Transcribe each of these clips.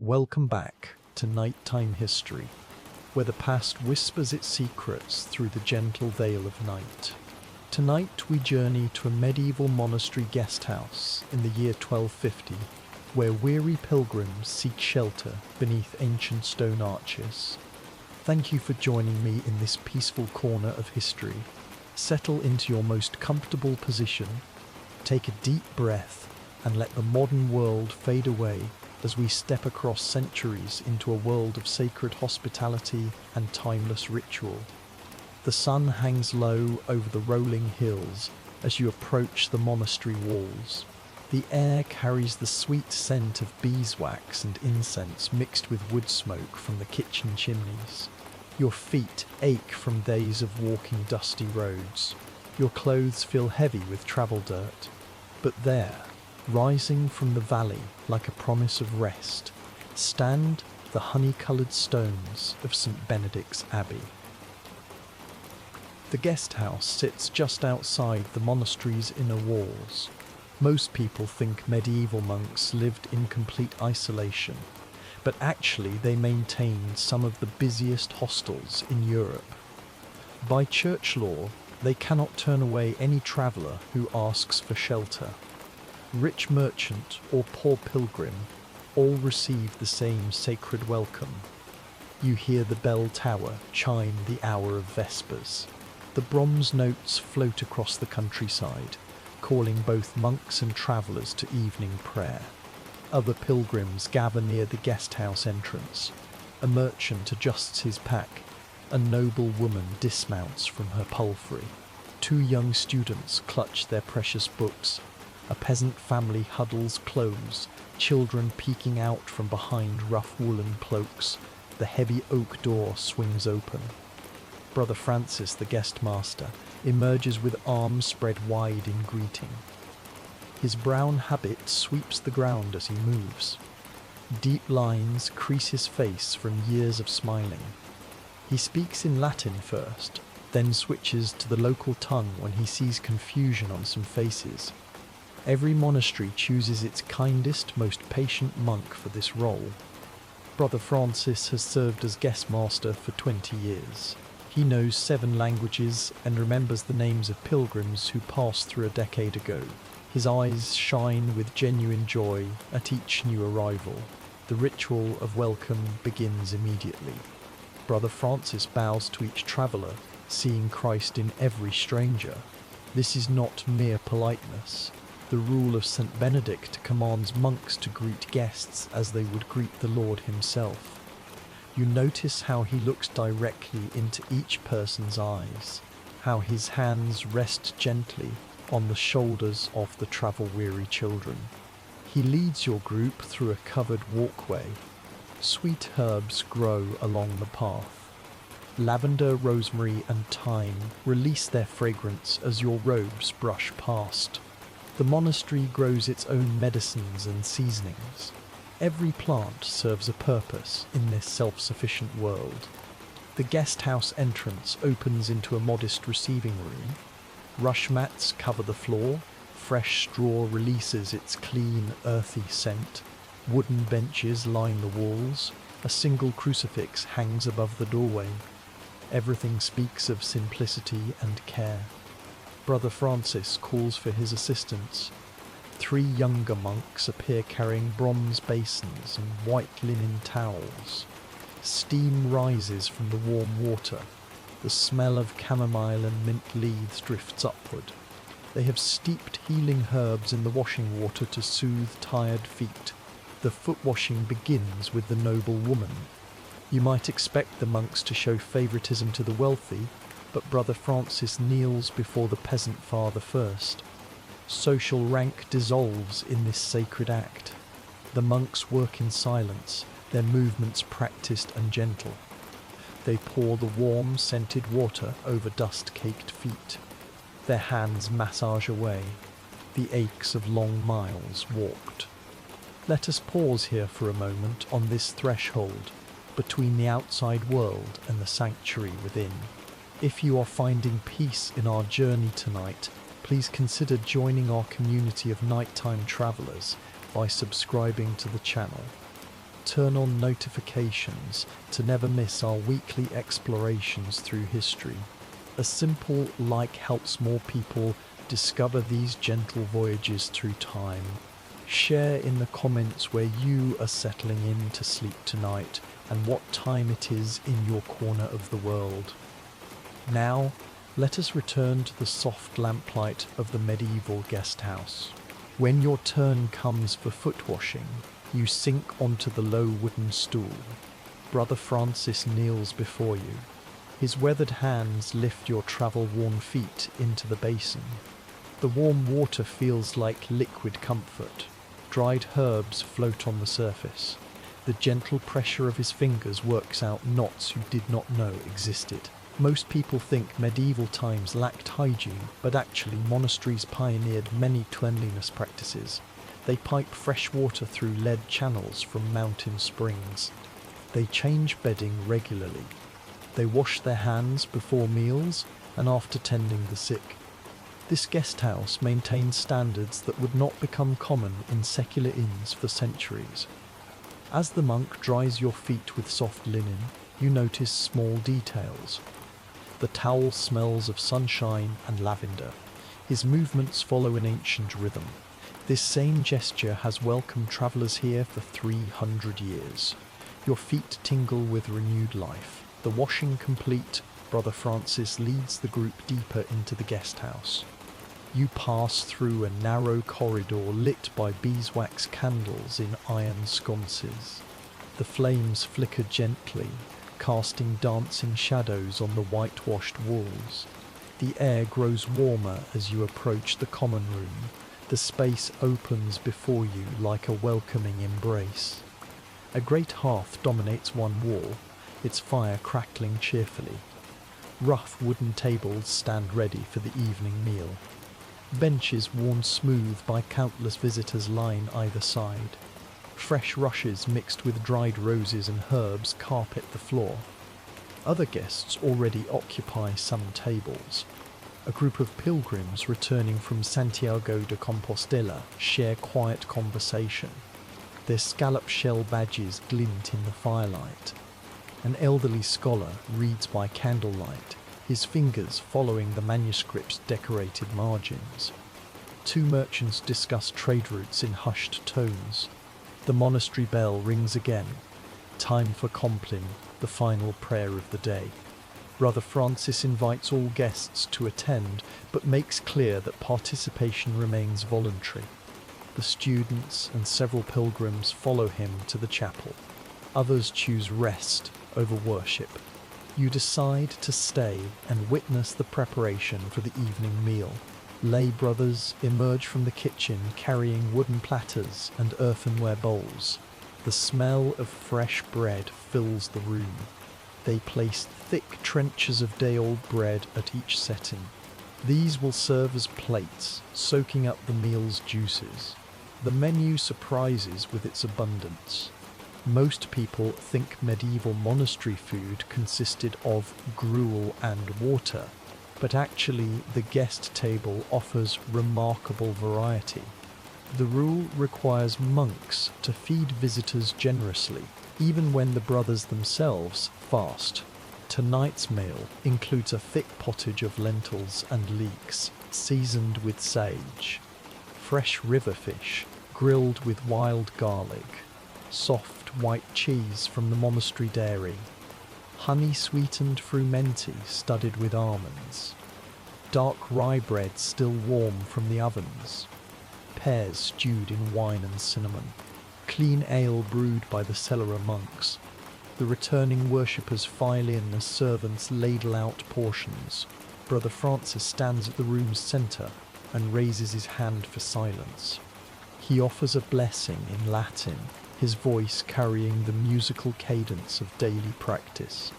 Welcome back to Nighttime History, where the past whispers its secrets through the gentle veil of night. Tonight we journey to a medieval monastery guest house in the year 1250, where weary pilgrims seek shelter beneath ancient stone arches. Thank you for joining me in this peaceful corner of history. Settle into your most comfortable position, take a deep breath, and let the modern world fade away as we step across centuries into a world of sacred hospitality and timeless ritual. The sun hangs low over the rolling hills as you approach the monastery walls. The air carries the sweet scent of beeswax and incense mixed with wood smoke from the kitchen chimneys. Your feet ache from days of walking dusty roads. Your clothes feel heavy with travel dirt. But there, rising from the valley like a promise of rest, stand the honey-coloured stones of St. Benedict's Abbey. The guest house sits just outside the monastery's inner walls. Most people think medieval monks lived in complete isolation, but actually they maintained some of the busiest hostels in Europe. By church law, they cannot turn away any traveller who asks for shelter. Rich merchant or poor pilgrim, all receive the same sacred welcome. You hear the bell tower chime the hour of vespers. The bronze notes float across the countryside, calling both monks and travellers to evening prayer. Other pilgrims gather near the guest house entrance. A merchant adjusts his pack. A noble woman dismounts from her palfrey. Two young students clutch their precious books. A peasant family huddles close, children peeking out from behind rough woolen cloaks. The heavy oak door swings open. Brother Francis, the guest master, emerges with arms spread wide in greeting. His brown habit sweeps the ground as he moves. Deep lines crease his face from years of smiling. He speaks in Latin first, then switches to the local tongue when he sees confusion on some faces. Every monastery chooses its kindest, most patient monk for this role. Brother Francis has served as guest master for 20 years. He knows 7 languages and remembers the names of pilgrims who passed through a decade ago. His eyes shine with genuine joy at each new arrival. The ritual of welcome begins immediately. Brother Francis bows to each traveller, seeing Christ in every stranger. This is not mere politeness. The rule of St. Benedict commands monks to greet guests as they would greet the Lord himself. You notice how he looks directly into each person's eyes, how his hands rest gently on the shoulders of the travel-weary children. He leads your group through a covered walkway. Sweet herbs grow along the path. Lavender, rosemary, and thyme release their fragrance as your robes brush past. The monastery grows its own medicines and seasonings. Every plant serves a purpose in this self-sufficient world. The guest house entrance opens into a modest receiving room. Rush mats cover the floor. Fresh straw releases its clean, earthy scent. Wooden benches line the walls. A single crucifix hangs above the doorway. Everything speaks of simplicity and care. Brother Francis calls for his assistants. 3 younger monks appear carrying bronze basins and white linen towels. Steam rises from the warm water. The smell of chamomile and mint leaves drifts upward. They have steeped healing herbs in the washing water to soothe tired feet. The foot washing begins with the noble woman. You might expect the monks to show favoritism to the wealthy, but Brother Francis kneels before the peasant father first. Social rank dissolves in this sacred act. The monks work in silence, their movements practiced and gentle. They pour the warm, scented water over dust-caked feet. Their hands massage away the aches of long miles walked. Let us pause here for a moment on this threshold between the outside world and the sanctuary within. If you are finding peace in our journey tonight, please consider joining our community of nighttime travelers by subscribing to the channel. Turn on notifications to never miss our weekly explorations through history. A simple like helps more people discover these gentle voyages through time. Share in the comments where you are settling in to sleep tonight and what time it is in your corner of the world. Now, let us return to the soft lamplight of the medieval guest house. When your turn comes for foot washing, you sink onto the low wooden stool. Brother Francis kneels before you. His weathered hands lift your travel-worn feet into the basin. The warm water feels like liquid comfort. Dried herbs float on the surface. The gentle pressure of his fingers works out knots you did not know existed. Most people think medieval times lacked hygiene, but actually monasteries pioneered many cleanliness practices. They pipe fresh water through lead channels from mountain springs. They change bedding regularly. They wash their hands before meals and after tending the sick. This guest house maintains standards that would not become common in secular inns for centuries. As the monk dries your feet with soft linen, you notice small details. The towel smells of sunshine and lavender. His movements follow an ancient rhythm. This same gesture has welcomed travellers here for 300 years. Your feet tingle with renewed life. The washing complete, Brother Francis leads the group deeper into the guest house. You pass through a narrow corridor lit by beeswax candles in iron sconces. The flames flicker gently, casting dancing shadows on the whitewashed walls. The air grows warmer as you approach the common room. The space opens before you like a welcoming embrace. A great hearth dominates one wall, its fire crackling cheerfully. Rough wooden tables stand ready for the evening meal. Benches worn smooth by countless visitors line either side. Fresh rushes mixed with dried roses and herbs carpet the floor. Other guests already occupy some tables. A group of pilgrims returning from Santiago de Compostela share quiet conversation. Their scallop shell badges glint in the firelight. An elderly scholar reads by candlelight, his fingers following the manuscript's decorated margins. Two merchants discuss trade routes in hushed tones. The monastery bell rings again. Time for Compline, the final prayer of the day. Brother Francis invites all guests to attend, but makes clear that participation remains voluntary. The students and several pilgrims follow him to the chapel. Others choose rest over worship. You decide to stay and witness the preparation for the evening meal. Lay brothers emerge from the kitchen carrying wooden platters and earthenware bowls. The smell of fresh bread fills the room. They place thick trenchers of day-old bread at each setting. These will serve as plates, soaking up the meal's juices. The menu surprises with its abundance. Most people think medieval monastery food consisted of gruel and water, but actually the guest table offers remarkable variety. The rule requires monks to feed visitors generously, even when the brothers themselves fast. Tonight's meal includes a thick pottage of lentils and leeks, seasoned with sage, fresh river fish, grilled with wild garlic, soft white cheese from the monastery dairy, honey-sweetened frumenty studded with almonds, dark rye bread still warm from the ovens, pears stewed in wine and cinnamon, clean ale brewed by the Cellarer monks. The returning worshippers file in as servants ladle out portions. Brother Francis stands at the room's centre and raises his hand for silence. He offers a blessing in Latin, his voice carrying the musical cadence of daily practice.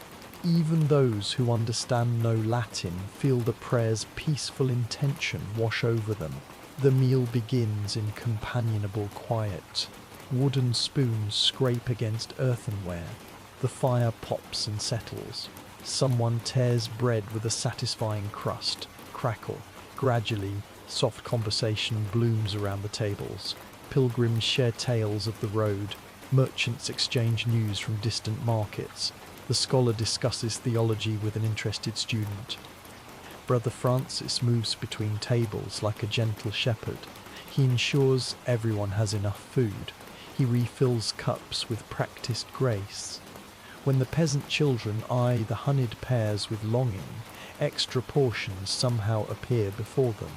Even those who understand no Latin feel the prayer's peaceful intention wash over them. The meal begins in companionable quiet. Wooden spoons scrape against earthenware. The fire pops and settles. Someone tears bread with a satisfying crust. Crackle. Gradually, soft conversation blooms around the tables. Pilgrims share tales of the road. Merchants exchange news from distant markets. The scholar discusses theology with an interested student. Brother Francis moves between tables like a gentle shepherd. He ensures everyone has enough food. He refills cups with practiced grace. When the peasant children eye the honeyed pears with longing, extra portions somehow appear before them.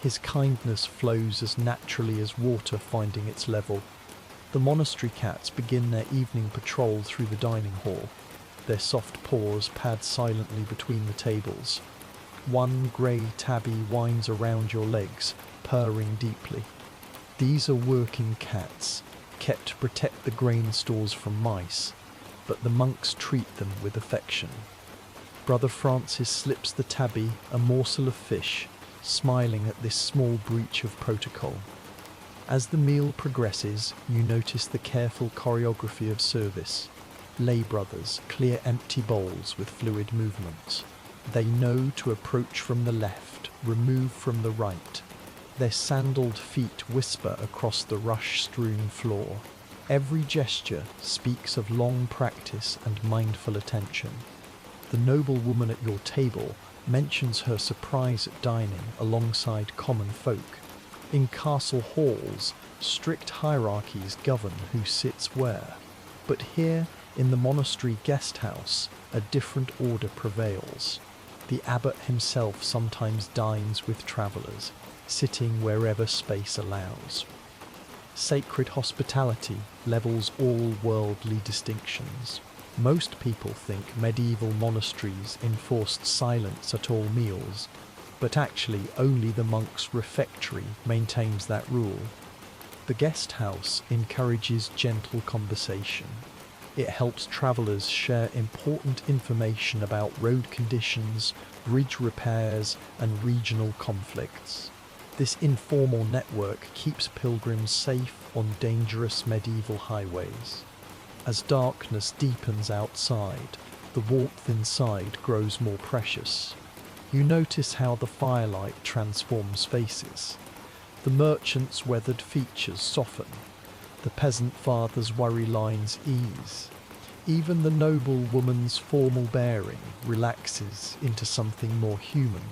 His kindness flows as naturally as water finding its level. The monastery cats begin their evening patrol through the dining hall. Their soft paws pad silently between the tables. One grey tabby winds around your legs, purring deeply. These are working cats, kept to protect the grain stores from mice, but the monks treat them with affection. Brother Francis slips the tabby a morsel of fish, smiling at this small breach of protocol. As the meal progresses, you notice the careful choreography of service. Lay brothers clear empty bowls with fluid movements. They know to approach from the left, remove from the right. Their sandaled feet whisper across the rush-strewn floor. Every gesture speaks of long practice and mindful attention. The noble woman at your table mentions her surprise at dining alongside common folk. In castle halls, strict hierarchies govern who sits where. But here, in the monastery guest house, a different order prevails. The abbot himself sometimes dines with travellers, sitting wherever space allows. Sacred hospitality levels all worldly distinctions. Most people think medieval monasteries enforced silence at all meals, but actually only the monks' refectory maintains that rule. The guest house encourages gentle conversation. It helps travellers share important information about road conditions, bridge repairs, and regional conflicts. This informal network keeps pilgrims safe on dangerous medieval highways. As darkness deepens outside, the warmth inside grows more precious. You notice how the firelight transforms faces. The merchant's weathered features soften. The peasant father's worry lines ease. Even the noble woman's formal bearing relaxes into something more human.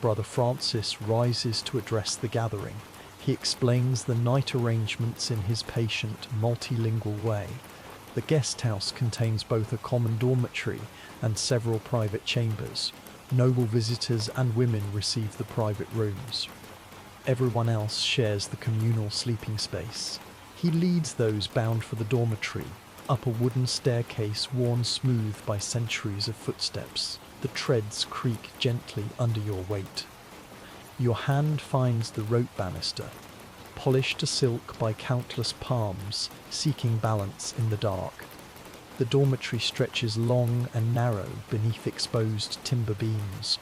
Brother Francis rises to address the gathering. He explains the night arrangements in his patient, multilingual way. The guest house contains both a common dormitory and several private chambers. Noble visitors and women receive the private rooms. Everyone else shares the communal sleeping space. He leads those bound for the dormitory, up a wooden staircase worn smooth by centuries of footsteps. The treads creak gently under your weight. Your hand finds the rope banister, polished to silk by countless palms, seeking balance in the dark. The dormitory stretches long and narrow beneath exposed timber beams.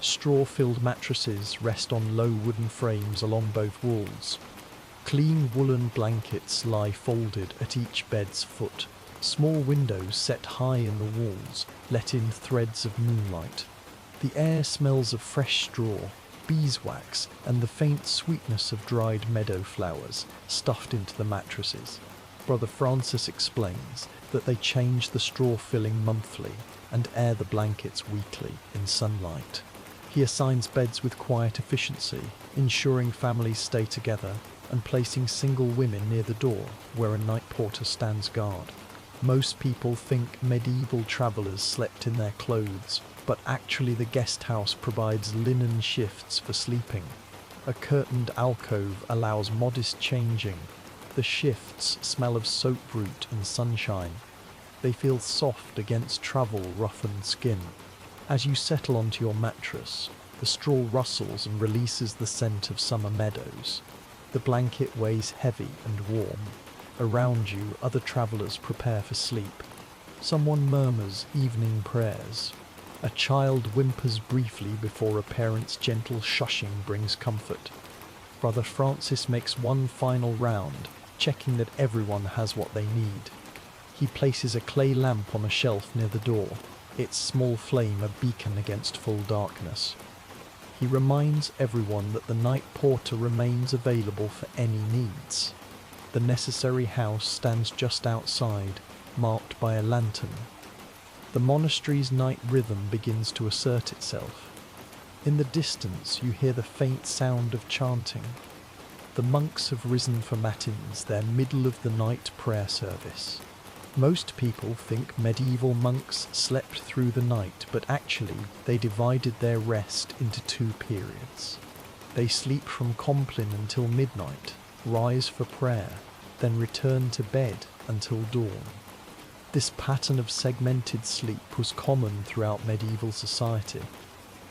Straw-filled mattresses rest on low wooden frames along both walls. Clean woolen blankets lie folded at each bed's foot. Small windows set high in the walls let in threads of moonlight. The air smells of fresh straw, beeswax, and the faint sweetness of dried meadow flowers stuffed into the mattresses. Brother Francis explains that they change the straw filling monthly and air the blankets weekly in sunlight. He assigns beds with quiet efficiency, ensuring families stay together and placing single women near the door where a night porter stands guard. Most people think medieval travellers slept in their clothes, but actually the guest house provides linen shifts for sleeping. A curtained alcove allows modest changing. The shifts smell of soap-root and sunshine. They feel soft against travel-roughened skin. As you settle onto your mattress, the straw rustles and releases the scent of summer meadows. The blanket weighs heavy and warm. Around you, other travellers prepare for sleep. Someone murmurs evening prayers. A child whimpers briefly before a parent's gentle shushing brings comfort. Brother Francis makes one final round, checking that everyone has what they need. He places a clay lamp on a shelf near the door, its small flame a beacon against full darkness. He reminds everyone that the night porter remains available for any needs. The necessary house stands just outside, marked by a lantern. The monastery's night rhythm begins to assert itself. In the distance you hear the faint sound of chanting. The monks have risen for matins, their middle-of-the-night prayer service. Most people think medieval monks slept through the night, but actually they divided their rest into two periods. They sleep from Compline until midnight, rise for prayer, then return to bed until dawn. This pattern of segmented sleep was common throughout medieval society.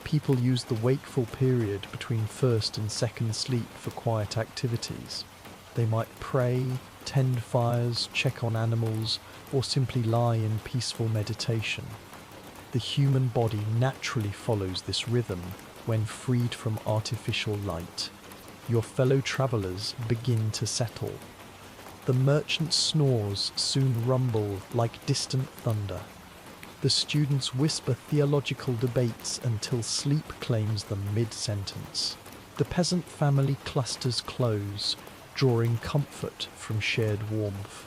People used the wakeful period between first and second sleep for quiet activities. They might pray, tend fires, check on animals, or simply lie in peaceful meditation. The human body naturally follows this rhythm when freed from artificial light. Your fellow travellers begin to settle. The merchant's snores soon rumble like distant thunder. The students whisper theological debates until sleep claims them mid-sentence. The peasant family clusters close, drawing comfort from shared warmth.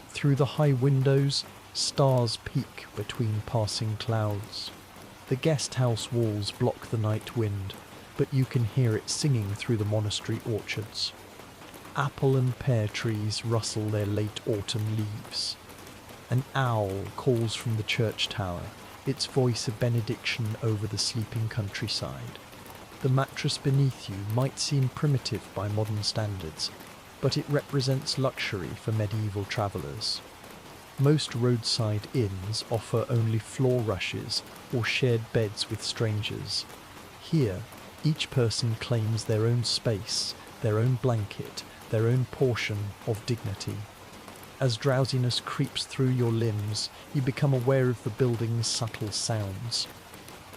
Through the high windows, stars peek between passing clouds. The guest house walls block the night wind, but you can hear it singing through the monastery orchards. Apple and pear trees rustle their late autumn leaves. An owl calls from the church tower, its voice a benediction over the sleeping countryside. The mattress beneath you might seem primitive by modern standards, but it represents luxury for medieval travellers. Most roadside inns offer only floor rushes or shared beds with strangers. Here, each person claims their own space, their own blanket, their own portion of dignity. As drowsiness creeps through your limbs, you become aware of the building's subtle sounds.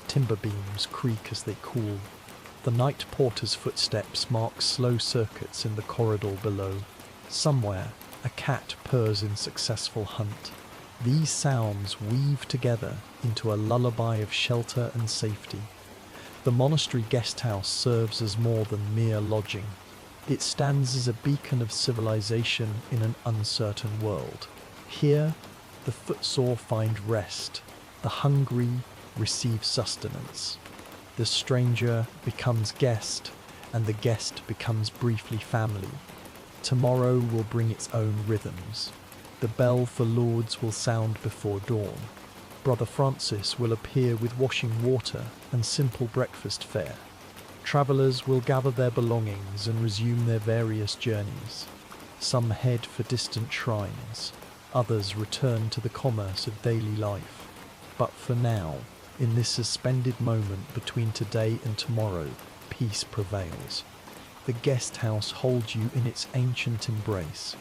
Timber beams creak as they cool. The night porter's footsteps mark slow circuits in the corridor below. Somewhere, a cat purrs in successful hunt. These sounds weave together into a lullaby of shelter and safety. The monastery guest house serves as more than mere lodging. It stands as a beacon of civilization in an uncertain world. Here, the footsore find rest, the hungry receive sustenance. The stranger becomes guest, and the guest becomes briefly family. Tomorrow will bring its own rhythms. The bell for Lourdes will sound before dawn. Brother Francis will appear with washing water and simple breakfast fare. Travellers will gather their belongings and resume their various journeys. Some head for distant shrines, others return to the commerce of daily life. But for now, in this suspended moment between today and tomorrow, peace prevails. The guest house holds you in its ancient embrace.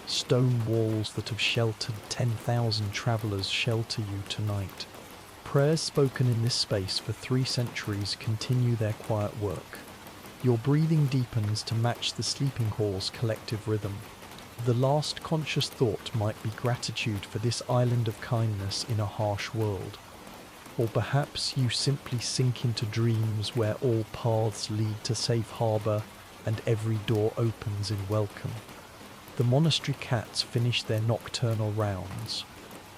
Stone walls that have sheltered 10,000 travellers shelter you tonight. Prayers spoken in this space for 3 centuries continue their quiet work. Your breathing deepens to match the sleeping hall's collective rhythm. The last conscious thought might be gratitude for this island of kindness in a harsh world. Or perhaps you simply sink into dreams where all paths lead to safe harbour and every door opens in welcome. The monastery cats finish their nocturnal rounds.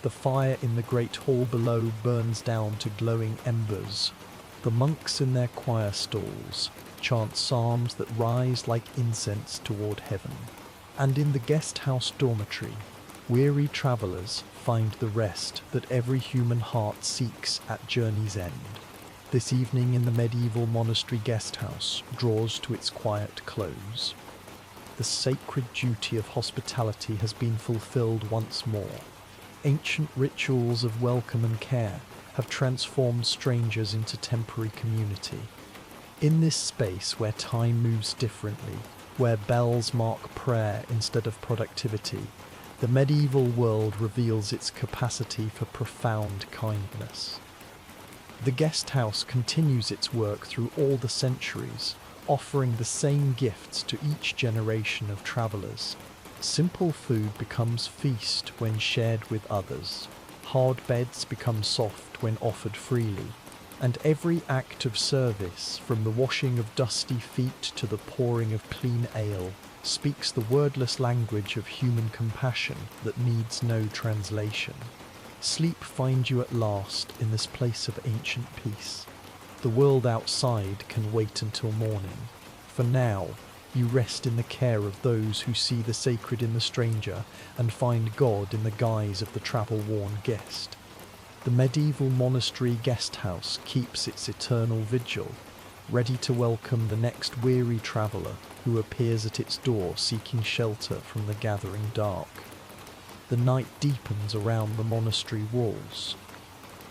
The fire in the great hall below burns down to glowing embers. The monks in their choir stalls chant psalms that rise like incense toward heaven. And in the guest house dormitory, weary travellers find the rest that every human heart seeks at journey's end. This evening in the medieval monastery guest house draws to its quiet close. The sacred duty of hospitality has been fulfilled once more. Ancient rituals of welcome and care have transformed strangers into temporary community. In this space where time moves differently, where bells mark prayer instead of productivity, the medieval world reveals its capacity for profound kindness. The guest house continues its work through all the centuries, offering the same gifts to each generation of travellers. Simple food becomes feast when shared with others. Hard beds become soft when offered freely. And every act of service, from the washing of dusty feet to the pouring of clean ale, speaks the wordless language of human compassion that needs no translation. Sleep finds you at last in this place of ancient peace. The world outside can wait until morning. For now, you rest in the care of those who see the sacred in the stranger and find God in the guise of the travel-worn guest. The medieval monastery guest house keeps its eternal vigil, ready to welcome the next weary traveller who appears at its door seeking shelter from the gathering dark. The night deepens around the monastery walls.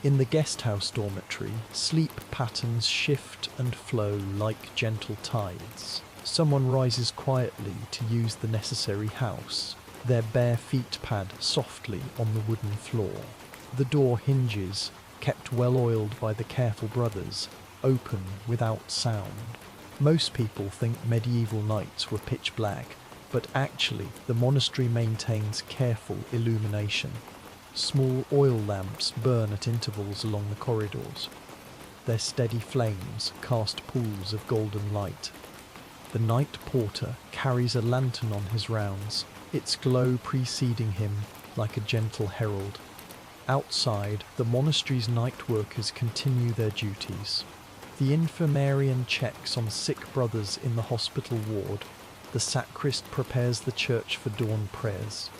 In the guest house dormitory, sleep patterns shift and flow like gentle tides. Someone rises quietly to use the necessary house. Their bare feet pad softly on the wooden floor. The door hinges, kept well-oiled by the careful brothers, open without sound. Most people think medieval nights were pitch black, but actually the monastery maintains careful illumination. Small oil lamps burn at intervals along the corridors. Their steady flames cast pools of golden light. The night porter carries a lantern on his rounds, its glow preceding him like a gentle herald. Outside, the monastery's night workers continue their duties. The infirmarian checks on sick brothers in the hospital ward. The sacrist prepares the church for dawn prayers.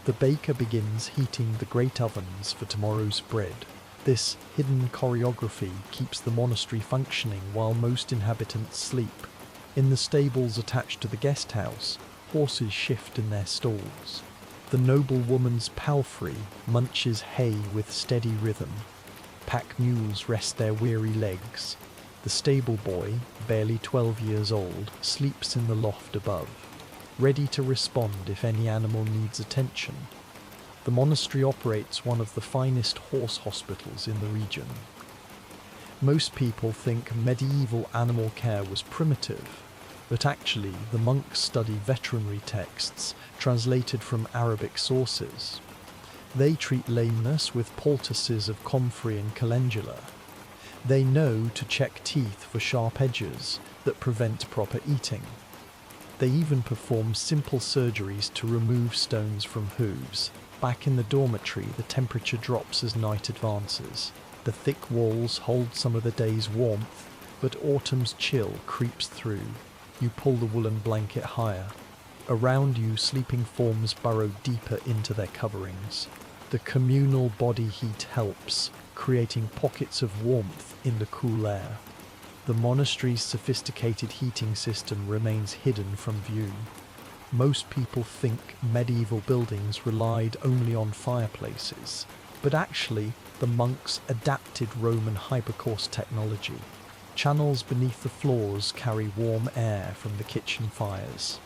The baker begins heating the great ovens for tomorrow's bread. This hidden choreography keeps the monastery functioning while most inhabitants sleep. In the stables attached to the guest house, horses shift in their stalls. The noblewoman's palfrey munches hay with steady rhythm. Pack mules rest their weary legs. The stable boy, barely 12 years old, sleeps in the loft above, ready to respond if any animal needs attention. The monastery operates one of the finest horse hospitals in the region. Most people think medieval animal care was primitive, but actually the monks study veterinary texts translated from Arabic sources. They treat lameness with poultices of comfrey and calendula. They know to check teeth for sharp edges that prevent proper eating. They even perform simple surgeries to remove stones from hooves. Back in the dormitory, the temperature drops as night advances. The thick walls hold some of the day's warmth, but autumn's chill creeps through. You pull the woolen blanket higher. Around you, sleeping forms burrow deeper into their coverings. The communal body heat helps, creating pockets of warmth in the cool air. The monastery's sophisticated heating system remains hidden from view. Most people think medieval buildings relied only on fireplaces, but actually the monks adapted Roman hypercourse technology. Channels beneath the floors carry warm air from the kitchen fires.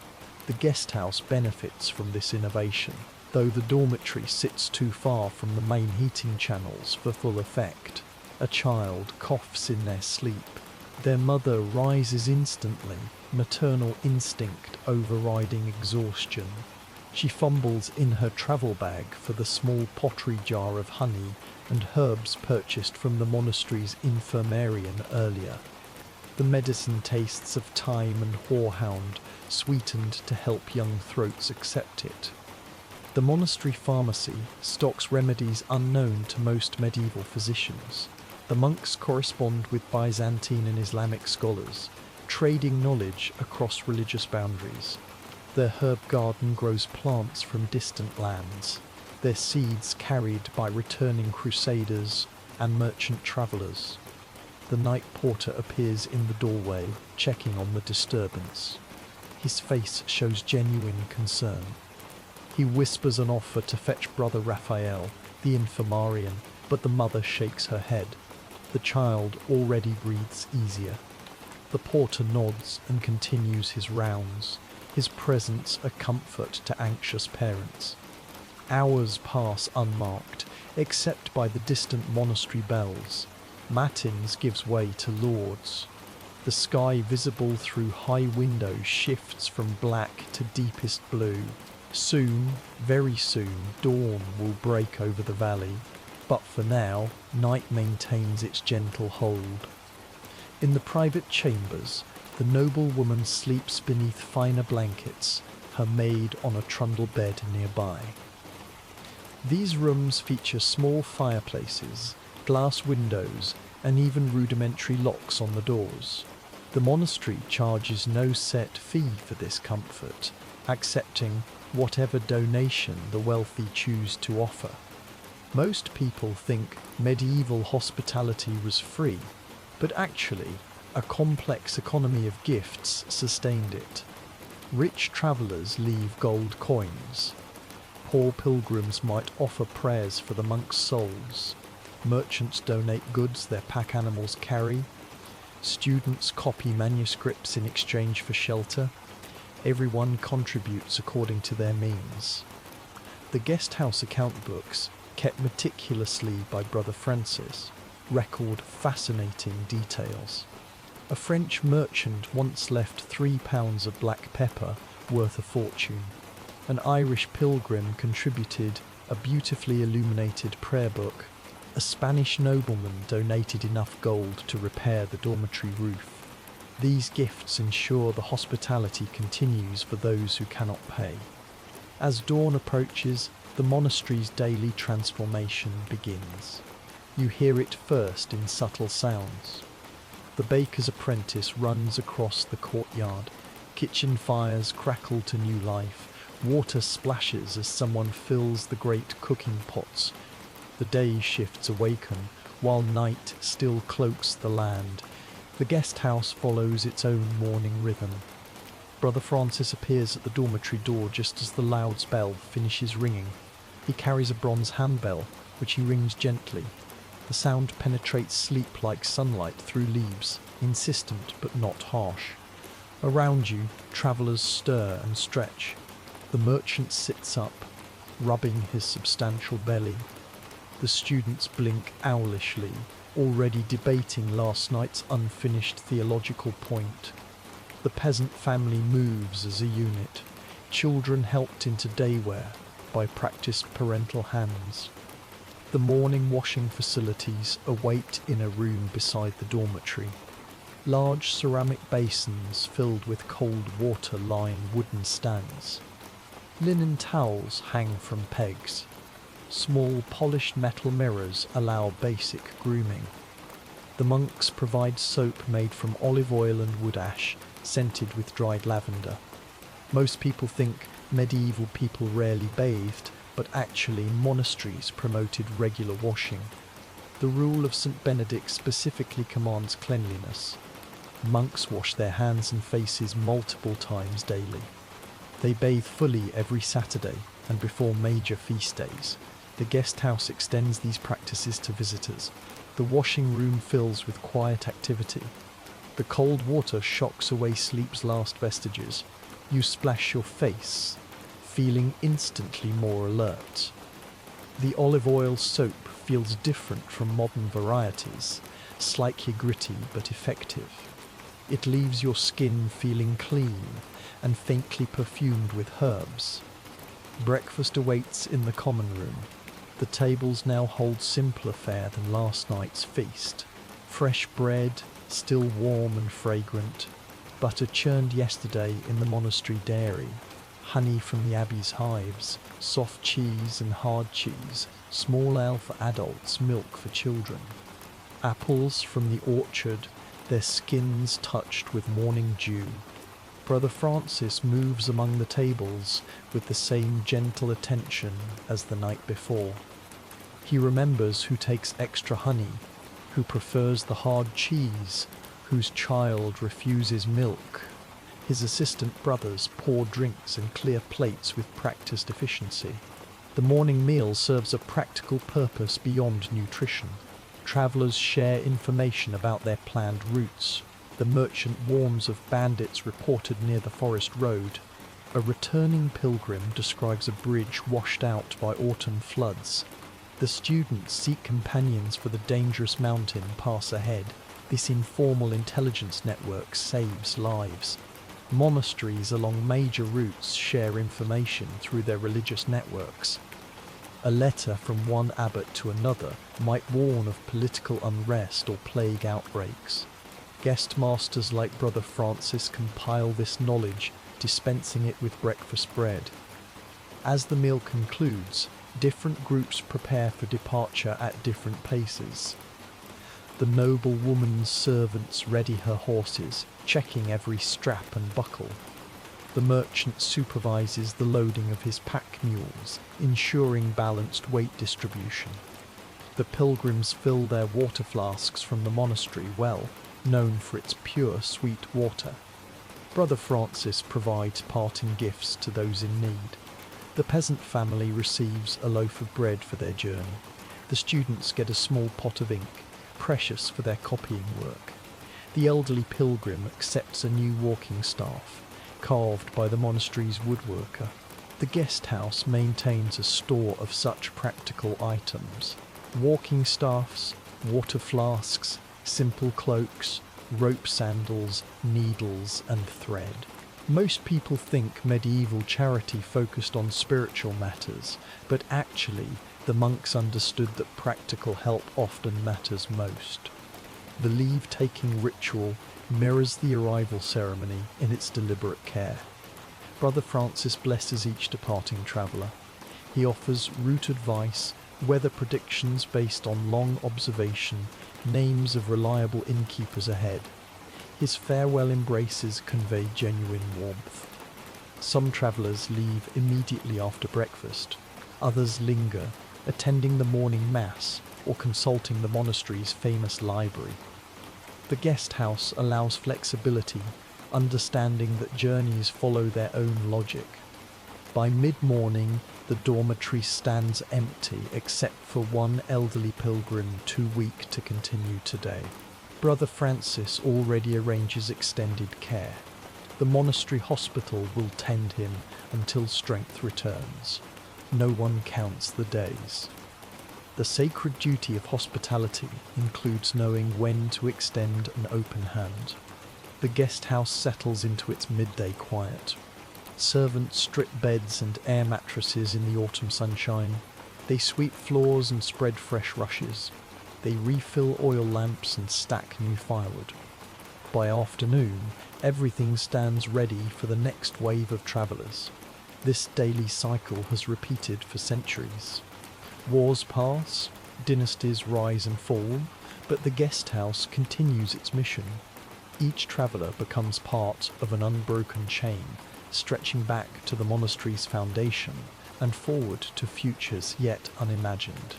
The guest house benefits from this innovation, though the dormitory sits too far from the main heating channels for full effect. A child coughs in their sleep. Their mother rises instantly, maternal instinct overriding exhaustion. She fumbles in her travel bag for the small pottery jar of honey and herbs purchased from the monastery's infirmarian earlier. The medicine tastes of thyme and horehound, sweetened to help young throats accept it. The monastery pharmacy stocks remedies unknown to most medieval physicians. The monks correspond with Byzantine and Islamic scholars, trading knowledge across religious boundaries. Their herb garden grows plants from distant lands, their seeds carried by returning crusaders and merchant travellers. The night porter appears in the doorway, checking on the disturbance. His face shows genuine concern. He whispers an offer to fetch Brother Raphael, the infirmarian, but the mother shakes her head. The child already breathes easier. The porter nods and continues his rounds, his presence a comfort to anxious parents. Hours pass unmarked, except by the distant monastery bells. Matins gives way to lauds. The sky visible through high windows shifts from black to deepest blue. Soon, very soon, dawn will break over the valley. But for now, night maintains its gentle hold. In the private chambers, the noblewoman sleeps beneath finer blankets, her maid on a trundle bed nearby. These rooms feature small fireplaces, glass windows, and even rudimentary locks on the doors. The monastery charges no set fee for this comfort, accepting whatever donation the wealthy choose to offer. Most people think medieval hospitality was free, but actually, a complex economy of gifts sustained it. Rich travellers leave gold coins. Poor pilgrims might offer prayers for the monks' souls. Merchants donate goods their pack animals carry. Students copy manuscripts in exchange for shelter. Everyone contributes according to their means. The guest house account books, kept meticulously by Brother Francis, record fascinating details. A French merchant once left £3 of black pepper, worth a fortune. An Irish pilgrim contributed a beautifully illuminated prayer book. A Spanish nobleman donated enough gold to repair the dormitory roof. These gifts ensure the hospitality continues for those who cannot pay. As dawn approaches, the monastery's daily transformation begins. You hear it first in subtle sounds. The baker's apprentice runs across the courtyard. Kitchen fires crackle to new life. Water splashes as someone fills the great cooking pots. The day shifts awaken, while night still cloaks the land. The guest house follows its own morning rhythm. Brother Francis appears at the dormitory door just as the loud bell finishes ringing. He carries a bronze handbell, which he rings gently. The sound penetrates sleep like sunlight through leaves, insistent but not harsh. Around you, travellers stir and stretch. The merchant sits up, rubbing his substantial belly. The students blink owlishly, already debating last night's unfinished theological point. The peasant family moves as a unit, children helped into daywear by practiced parental hands. The morning washing facilities await in a room beside the dormitory. Large ceramic basins filled with cold water line wooden stands. Linen towels hang from pegs. Small polished metal mirrors allow basic grooming. The monks provide soap made from olive oil and wood ash, scented with dried lavender. Most people think medieval people rarely bathed, but actually monasteries promoted regular washing. The rule of St. Benedict specifically commands cleanliness. Monks wash their hands and faces multiple times daily. They bathe fully every Saturday and before major feast days. The guest house extends these practices to visitors. The washing room fills with quiet activity. The cold water shocks away sleep's last vestiges. You splash your face, feeling instantly more alert. The olive oil soap feels different from modern varieties, slightly gritty but effective. It leaves your skin feeling clean and faintly perfumed with herbs. Breakfast awaits in the common room. The tables now hold simpler fare than last night's feast. Fresh bread, still warm and fragrant, butter churned yesterday in the monastery dairy, honey from the abbey's hives, soft cheese and hard cheese, small ale for adults, milk for children. Apples from the orchard, their skins touched with morning dew. Brother Francis moves among the tables with the same gentle attention as the night before. He remembers who takes extra honey, who prefers the hard cheese, whose child refuses milk. His assistant brothers pour drinks and clear plates with practiced efficiency. The morning meal serves a practical purpose beyond nutrition. Travellers share information about their planned routes. The merchant warns of bandits reported near the forest road. A returning pilgrim describes a bridge washed out by autumn floods. The students seek companions for the dangerous mountain pass ahead. This informal intelligence network saves lives. Monasteries along major routes share information through their religious networks. A letter from one abbot to another might warn of political unrest or plague outbreaks. Guest masters like Brother Francis compile this knowledge, dispensing it with breakfast bread. As the meal concludes, different groups prepare for departure at different paces. The noble woman's servants ready her horses, checking every strap and buckle. The merchant supervises the loading of his pack mules, ensuring balanced weight distribution. The pilgrims fill their water flasks from the monastery well, known for its pure sweet water. Brother Francis provides parting gifts to those in need. The peasant family receives a loaf of bread for their journey. The students get a small pot of ink, precious for their copying work. The elderly pilgrim accepts a new walking staff, carved by the monastery's woodworker. The guest house maintains a store of such practical items: walking staffs, water flasks, simple cloaks, rope sandals, needles and thread. Most people think medieval charity focused on spiritual matters, but actually the monks understood that practical help often matters most. The leave-taking ritual mirrors the arrival ceremony in its deliberate care. Brother Francis blesses each departing traveller. He offers route advice, weather predictions based on long observation, names of reliable innkeepers ahead. His farewell embraces convey genuine warmth. Some travellers leave immediately after breakfast. Others linger, attending the morning mass or consulting the monastery's famous library. The guest house allows flexibility, understanding that journeys follow their own logic. By mid-morning, the dormitory stands empty except for one elderly pilgrim too weak to continue today. Brother Francis already arranges extended care. The monastery hospital will tend him until strength returns. No one counts the days. The sacred duty of hospitality includes knowing when to extend an open hand. The guest house settles into its midday quiet. Servants strip beds and air mattresses in the autumn sunshine. They sweep floors and spread fresh rushes. They refill oil lamps and stack new firewood. By afternoon, everything stands ready for the next wave of travellers. This daily cycle has repeated for centuries. Wars pass, dynasties rise and fall, but the guest house continues its mission. Each traveller becomes part of an unbroken chain, stretching back to the monastery's foundation and forward to futures yet unimagined.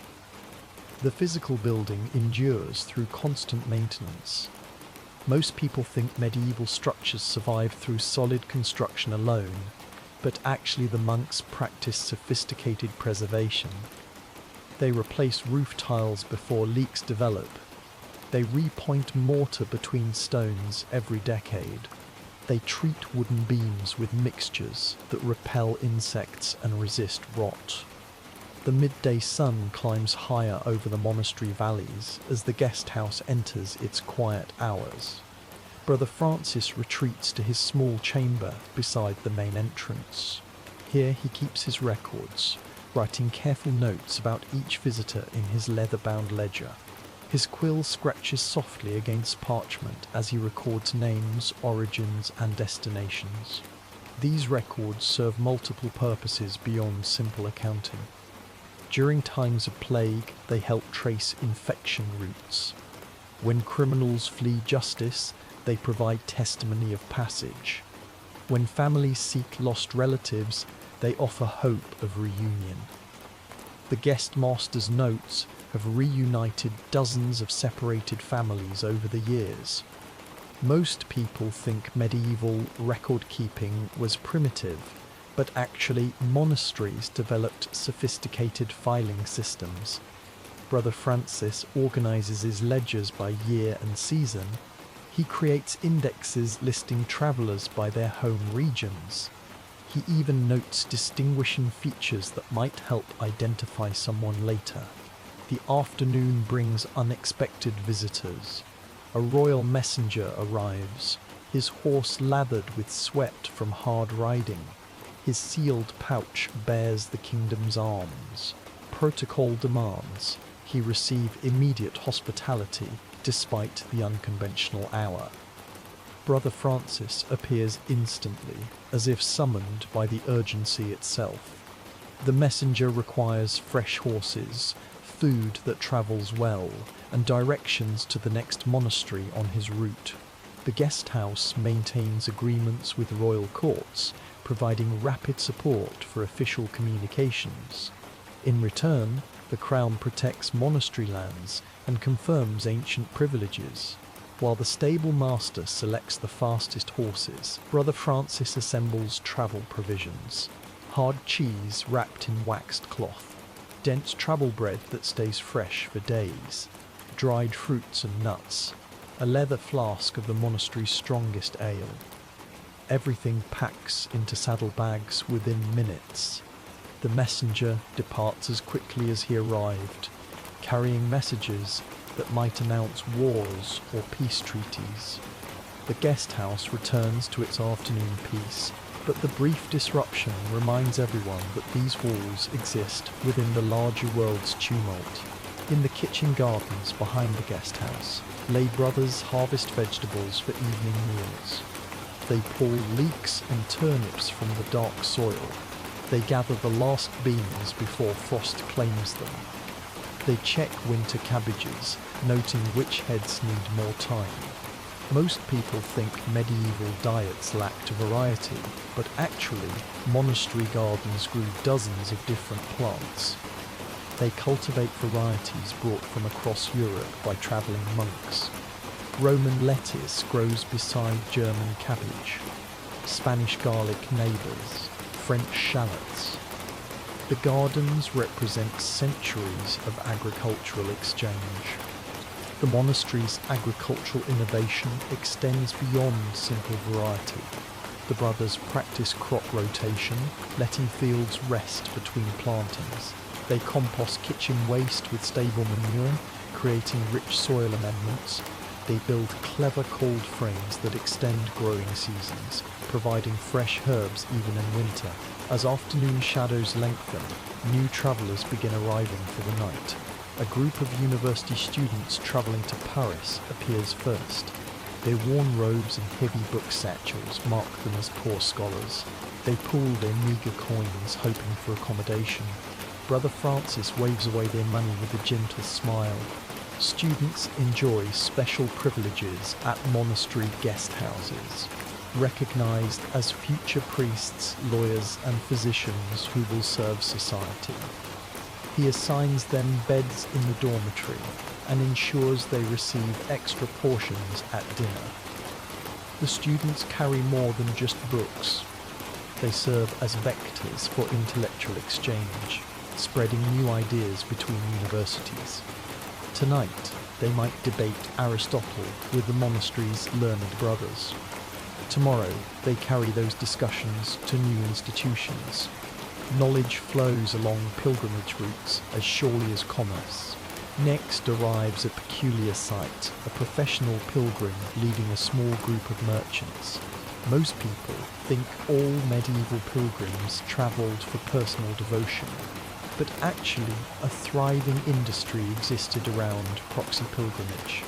The physical building endures through constant maintenance. Most people think medieval structures survived through solid construction alone, but actually the monks practiced sophisticated preservation. They replace roof tiles before leaks develop. They repoint mortar between stones every decade. They treat wooden beams with mixtures that repel insects and resist rot. The midday sun climbs higher over the monastery valleys as the guest house enters its quiet hours. Brother Francis retreats to his small chamber beside the main entrance. Here he keeps his records, writing careful notes about each visitor in his leather-bound ledger. His quill scratches softly against parchment as he records names, origins, and destinations. These records serve multiple purposes beyond simple accounting. During times of plague, they help trace infection routes. When criminals flee justice, they provide testimony of passage. When families seek lost relatives, they offer hope of reunion. The guest master's notes have reunited dozens of separated families over the years. Most people think medieval record-keeping was primitive, but actually monasteries developed sophisticated filing systems. Brother Francis organizes his ledgers by year and season. He creates indexes listing travelers by their home regions. He even notes distinguishing features that might help identify someone later. The afternoon brings unexpected visitors. A royal messenger arrives, his horse lathered with sweat from hard riding. His sealed pouch bears the kingdom's arms. Protocol demands he receive immediate hospitality despite the unconventional hour. Brother Francis appears instantly, as if summoned by the urgency itself. The messenger requires fresh horses, food that travels well, and directions to the next monastery on his route. The guest house maintains agreements with royal courts, providing rapid support for official communications. In return, the crown protects monastery lands and confirms ancient privileges. While the stable master selects the fastest horses, Brother Francis assembles travel provisions: hard cheese wrapped in waxed cloth, dense travel bread that stays fresh for days, dried fruits and nuts, a leather flask of the monastery's strongest ale. Everything packs into saddlebags within minutes. The messenger departs as quickly as he arrived, carrying messages that might announce wars or peace treaties. The guest house returns to its afternoon peace, but the brief disruption reminds everyone that these walls exist within the larger world's tumult. In the kitchen gardens behind the guest house, lay brothers harvest vegetables for evening meals. They pull leeks and turnips from the dark soil. They gather the last beans before frost claims them. They check winter cabbages, noting which heads need more time. Most people think medieval diets lacked variety, but actually, monastery gardens grew dozens of different plants. They cultivate varieties brought from across Europe by travelling monks. Roman lettuce grows beside German cabbage, Spanish garlic neighbours, French shallots. The gardens represent centuries of agricultural exchange. The monastery's agricultural innovation extends beyond simple variety. The brothers practice crop rotation, letting fields rest between plantings. They compost kitchen waste with stable manure, creating rich soil amendments. They build clever cold frames that extend growing seasons, providing fresh herbs even in winter. As afternoon shadows lengthen, new travellers begin arriving for the night. A group of university students travelling to Paris appears first. Their worn robes and heavy book satchels mark them as poor scholars. They pool their meagre coins, hoping for accommodation. Brother Francis waves away their money with a gentle smile. Students enjoy special privileges at monastery guest houses, recognized as future priests, lawyers, and physicians who will serve society. He assigns them beds in the dormitory and ensures they receive extra portions at dinner. The students carry more than just books. They serve as vectors for intellectual exchange, spreading new ideas between universities. Tonight, they might debate Aristotle with the monastery's learned brothers. Tomorrow, they carry those discussions to new institutions. Knowledge flows along pilgrimage routes as surely as commerce. Next arrives a peculiar sight, a professional pilgrim leading a small group of merchants. Most people think all medieval pilgrims travelled for personal devotion, but actually a thriving industry existed around proxy pilgrimage.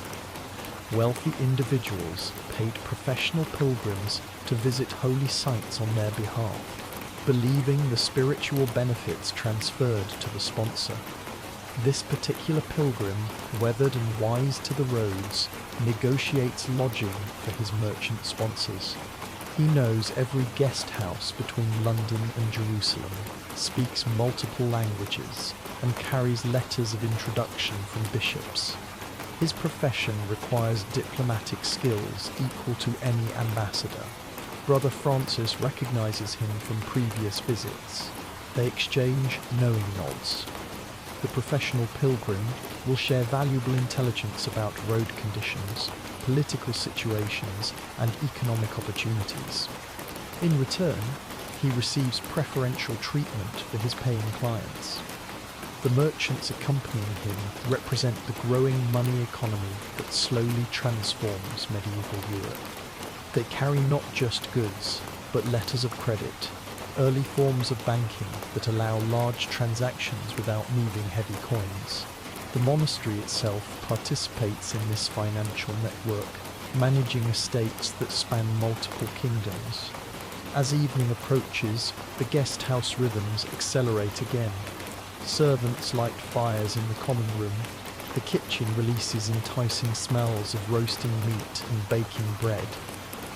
Wealthy individuals paid professional pilgrims to visit holy sites on their behalf, believing the spiritual benefits transferred to the sponsor. This particular pilgrim, weathered and wise to the roads, negotiates lodging for his merchant sponsors. He knows every guest house between London and Jerusalem, speaks multiple languages, and carries letters of introduction from bishops. His profession requires diplomatic skills equal to any ambassador. Brother Francis recognizes him from previous visits. They exchange knowing nods. The professional pilgrim will share valuable intelligence about road conditions, political situations, and economic opportunities. In return, he receives preferential treatment for his paying clients. The merchants accompanying him represent the growing money economy that slowly transforms medieval Europe. They carry not just goods, but letters of credit, early forms of banking that allow large transactions without moving heavy coins. The monastery itself participates in this financial network, managing estates that span multiple kingdoms. As evening approaches, the guest house rhythms accelerate again. Servants light fires in the common room. The kitchen releases enticing smells of roasting meat and baking bread.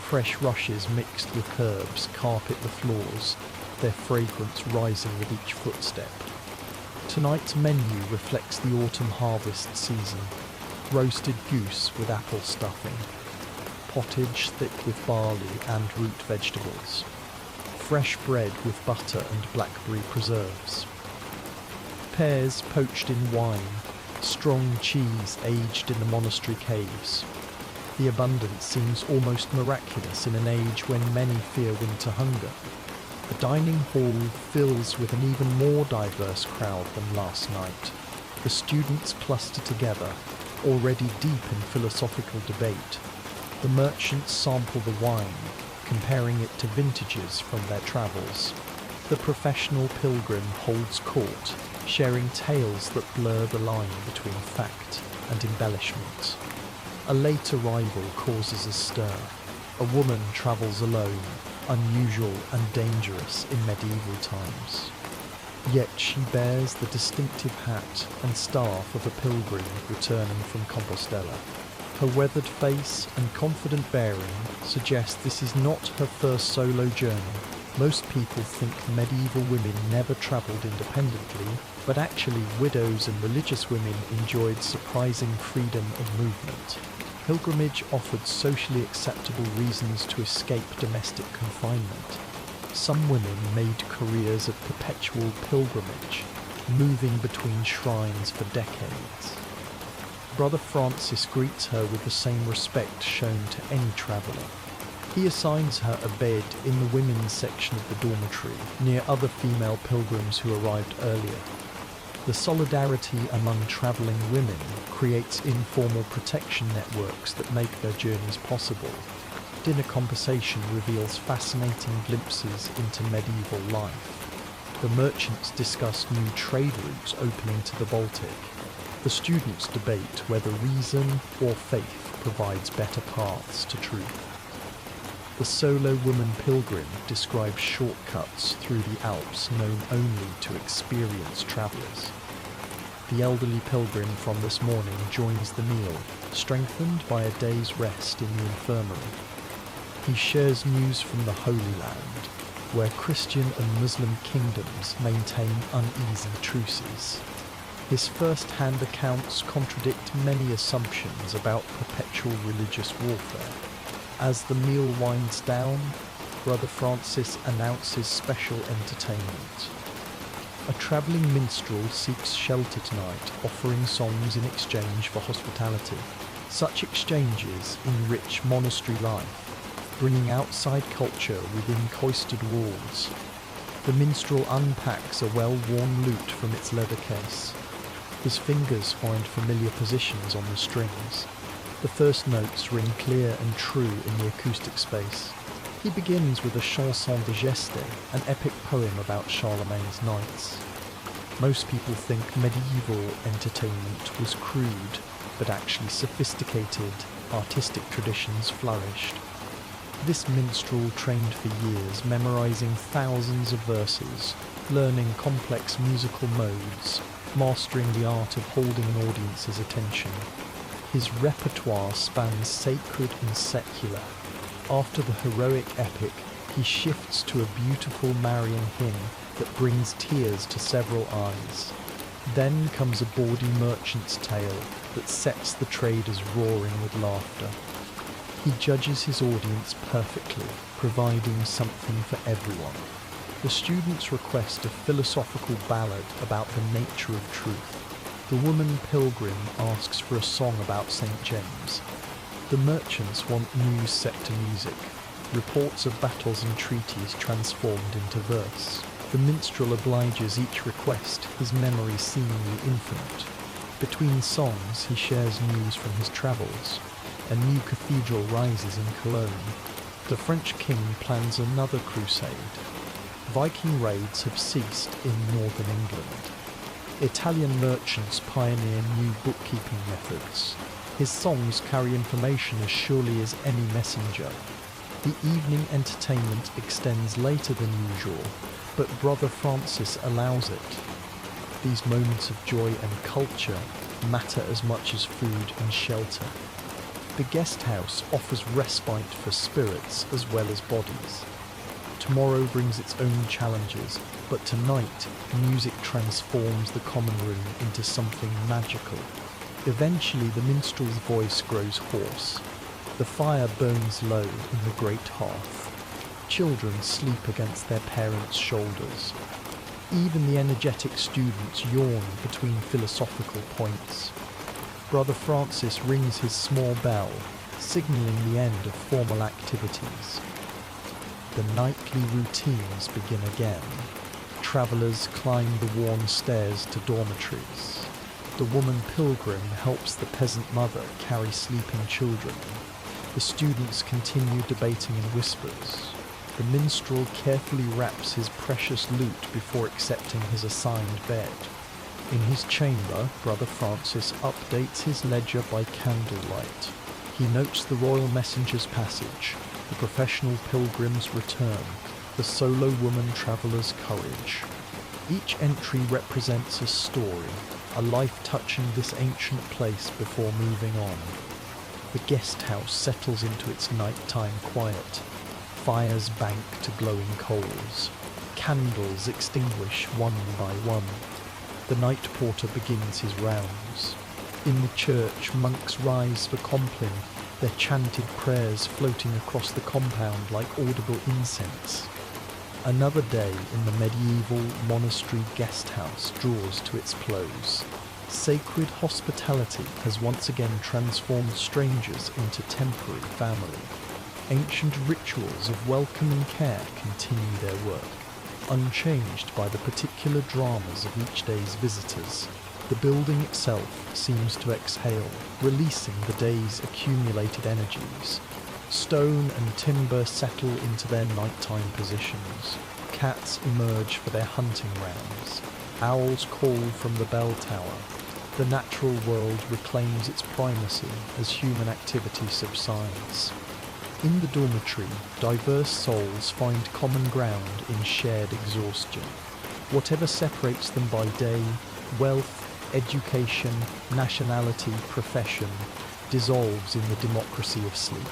Fresh rushes mixed with herbs carpet the floors, their fragrance rising with each footstep. Tonight's menu reflects the autumn harvest season. Roasted goose with apple stuffing. Pottage thick with barley and root vegetables. Fresh bread with butter and blackberry preserves. Pears poached in wine. Strong cheese aged in the monastery caves. The abundance seems almost miraculous in an age when many fear winter hunger. The dining hall fills with an even more diverse crowd than last night. The students cluster together, already deep in philosophical debate. The merchants sample the wine, comparing it to vintages from their travels. The professional pilgrim holds court, sharing tales that blur the line between fact and embellishment. A late arrival causes a stir. A woman travels alone, unusual and dangerous in medieval times. Yet she bears the distinctive hat and staff of a pilgrim returning from Compostela. Her weathered face and confident bearing suggest this is not her first solo journey. Most people think medieval women never travelled independently, but actually widows and religious women enjoyed surprising freedom of movement. Pilgrimage offered socially acceptable reasons to escape domestic confinement. Some women made careers of perpetual pilgrimage, moving between shrines for decades. Brother Francis greets her with the same respect shown to any traveller. He assigns her a bed in the women's section of the dormitory, near other female pilgrims who arrived earlier. The solidarity among travelling women creates informal protection networks that make their journeys possible. Dinner conversation reveals fascinating glimpses into medieval life. The merchants discuss new trade routes opening to the Baltic. The students debate whether reason or faith provides better paths to truth. The solo woman pilgrim describes shortcuts through the Alps known only to experienced travellers. The elderly pilgrim from this morning joins the meal, strengthened by a day's rest in the infirmary. He shares news from the Holy Land, where Christian and Muslim kingdoms maintain uneasy truces. His first-hand accounts contradict many assumptions about perpetual religious warfare. As the meal winds down, Brother Francis announces special entertainment. A travelling minstrel seeks shelter tonight, offering songs in exchange for hospitality. Such exchanges enrich monastery life, bringing outside culture within cloistered walls. The minstrel unpacks a well-worn lute from its leather case. His fingers find familiar positions on the strings. The first notes ring clear and true in the acoustic space. He begins with a chanson de geste, an epic poem about Charlemagne's knights. Most people think medieval entertainment was crude, but actually sophisticated, artistic traditions flourished. This minstrel trained for years, memorizing thousands of verses, learning complex musical modes, mastering the art of holding an audience's attention. His repertoire spans sacred and secular. After the heroic epic, he shifts to a beautiful Marian hymn that brings tears to several eyes. Then comes a bawdy merchant's tale that sets the traders roaring with laughter. He judges his audience perfectly, providing something for everyone. The students request a philosophical ballad about the nature of truth. The woman pilgrim asks for a song about St. James. The merchants want news set to music, reports of battles and treaties transformed into verse. The minstrel obliges each request, his memory seemingly infinite. Between songs, he shares news from his travels. A new cathedral rises in Cologne. The French king plans another crusade. Viking raids have ceased in northern England. Italian merchants pioneer new bookkeeping methods. His songs carry information as surely as any messenger. The evening entertainment extends later than usual, but Brother Francis allows it. These moments of joy and culture matter as much as food and shelter. The guest house offers respite for spirits as well as bodies. Tomorrow brings its own challenges, but tonight music transforms the common room into something magical. Eventually the minstrel's voice grows hoarse. The fire burns low in the great hearth. Children sleep against their parents' shoulders. Even the energetic students yawn between philosophical points. Brother Francis rings his small bell, signalling the end of formal activities. The nightly routines begin again. Travellers climb the worn stairs to dormitories. The woman pilgrim helps the peasant mother carry sleeping children. The students continue debating in whispers. The minstrel carefully wraps his precious lute before accepting his assigned bed. In his chamber, Brother Francis updates his ledger by candlelight. He notes the royal messenger's passage, the professional pilgrim's return, the solo woman traveller's courage. Each entry represents a story, a life touching this ancient place before moving on. The guest house settles into its nighttime quiet. Fires bank to glowing coals. Candles extinguish one by one. The night porter begins his rounds. In the church, monks rise for compline, their chanted prayers floating across the compound like audible incense. Another day in the medieval monastery guest house draws to its close. Sacred hospitality has once again transformed strangers into temporary family. Ancient rituals of welcome and care continue their work, unchanged by the particular dramas of each day's visitors. The building itself seems to exhale, releasing the day's accumulated energies. Stone and timber settle into their nighttime positions. Cats emerge for their hunting rounds. Owls call from the bell tower. The natural world reclaims its primacy as human activity subsides. In the dormitory, diverse souls find common ground in shared exhaustion. Whatever separates them by day, wealth, education, nationality, profession, dissolves in the democracy of sleep.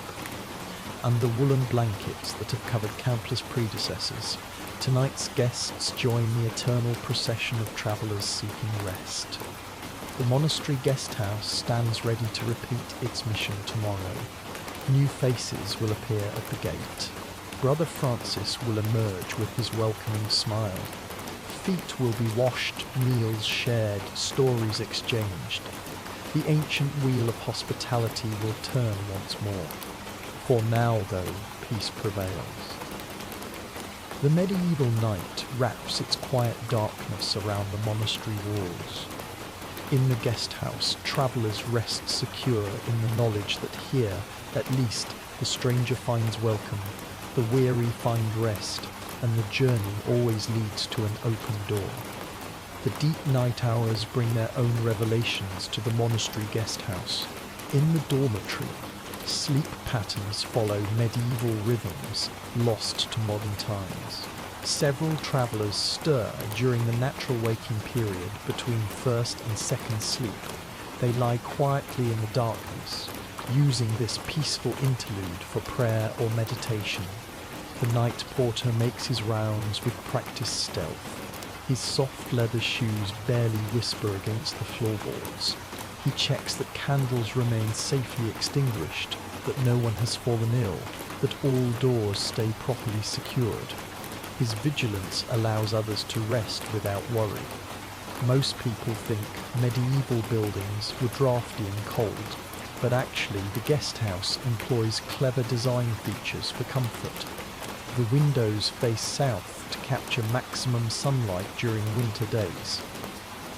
And the woolen blankets that have covered countless predecessors, tonight's guests join the eternal procession of travellers seeking rest. The monastery guest house stands ready to repeat its mission tomorrow. New faces will appear at the gate. Brother Francis will emerge with his welcoming smile. Feet will be washed, meals shared, stories exchanged. The ancient wheel of hospitality will turn once more. For now, though, peace prevails. The medieval night wraps its quiet darkness around the monastery walls. In the guest house, travellers rest secure in the knowledge that here, at least, the stranger finds welcome, the weary find rest, and the journey always leads to an open door. The deep night hours bring their own revelations to the monastery guest house. In the dormitory, sleep patterns follow medieval rhythms lost to modern times. Several travellers stir during the natural waking period between first and second sleep. They lie quietly in the darkness, using this peaceful interlude for prayer or meditation. The night porter makes his rounds with practiced stealth. His soft leather shoes barely whisper against the floorboards. He checks that candles remain safely extinguished, that no one has fallen ill, that all doors stay properly secured. His vigilance allows others to rest without worry. Most people think medieval buildings were drafty and cold, but actually the guest house employs clever design features for comfort. The windows face south to capture maximum sunlight during winter days.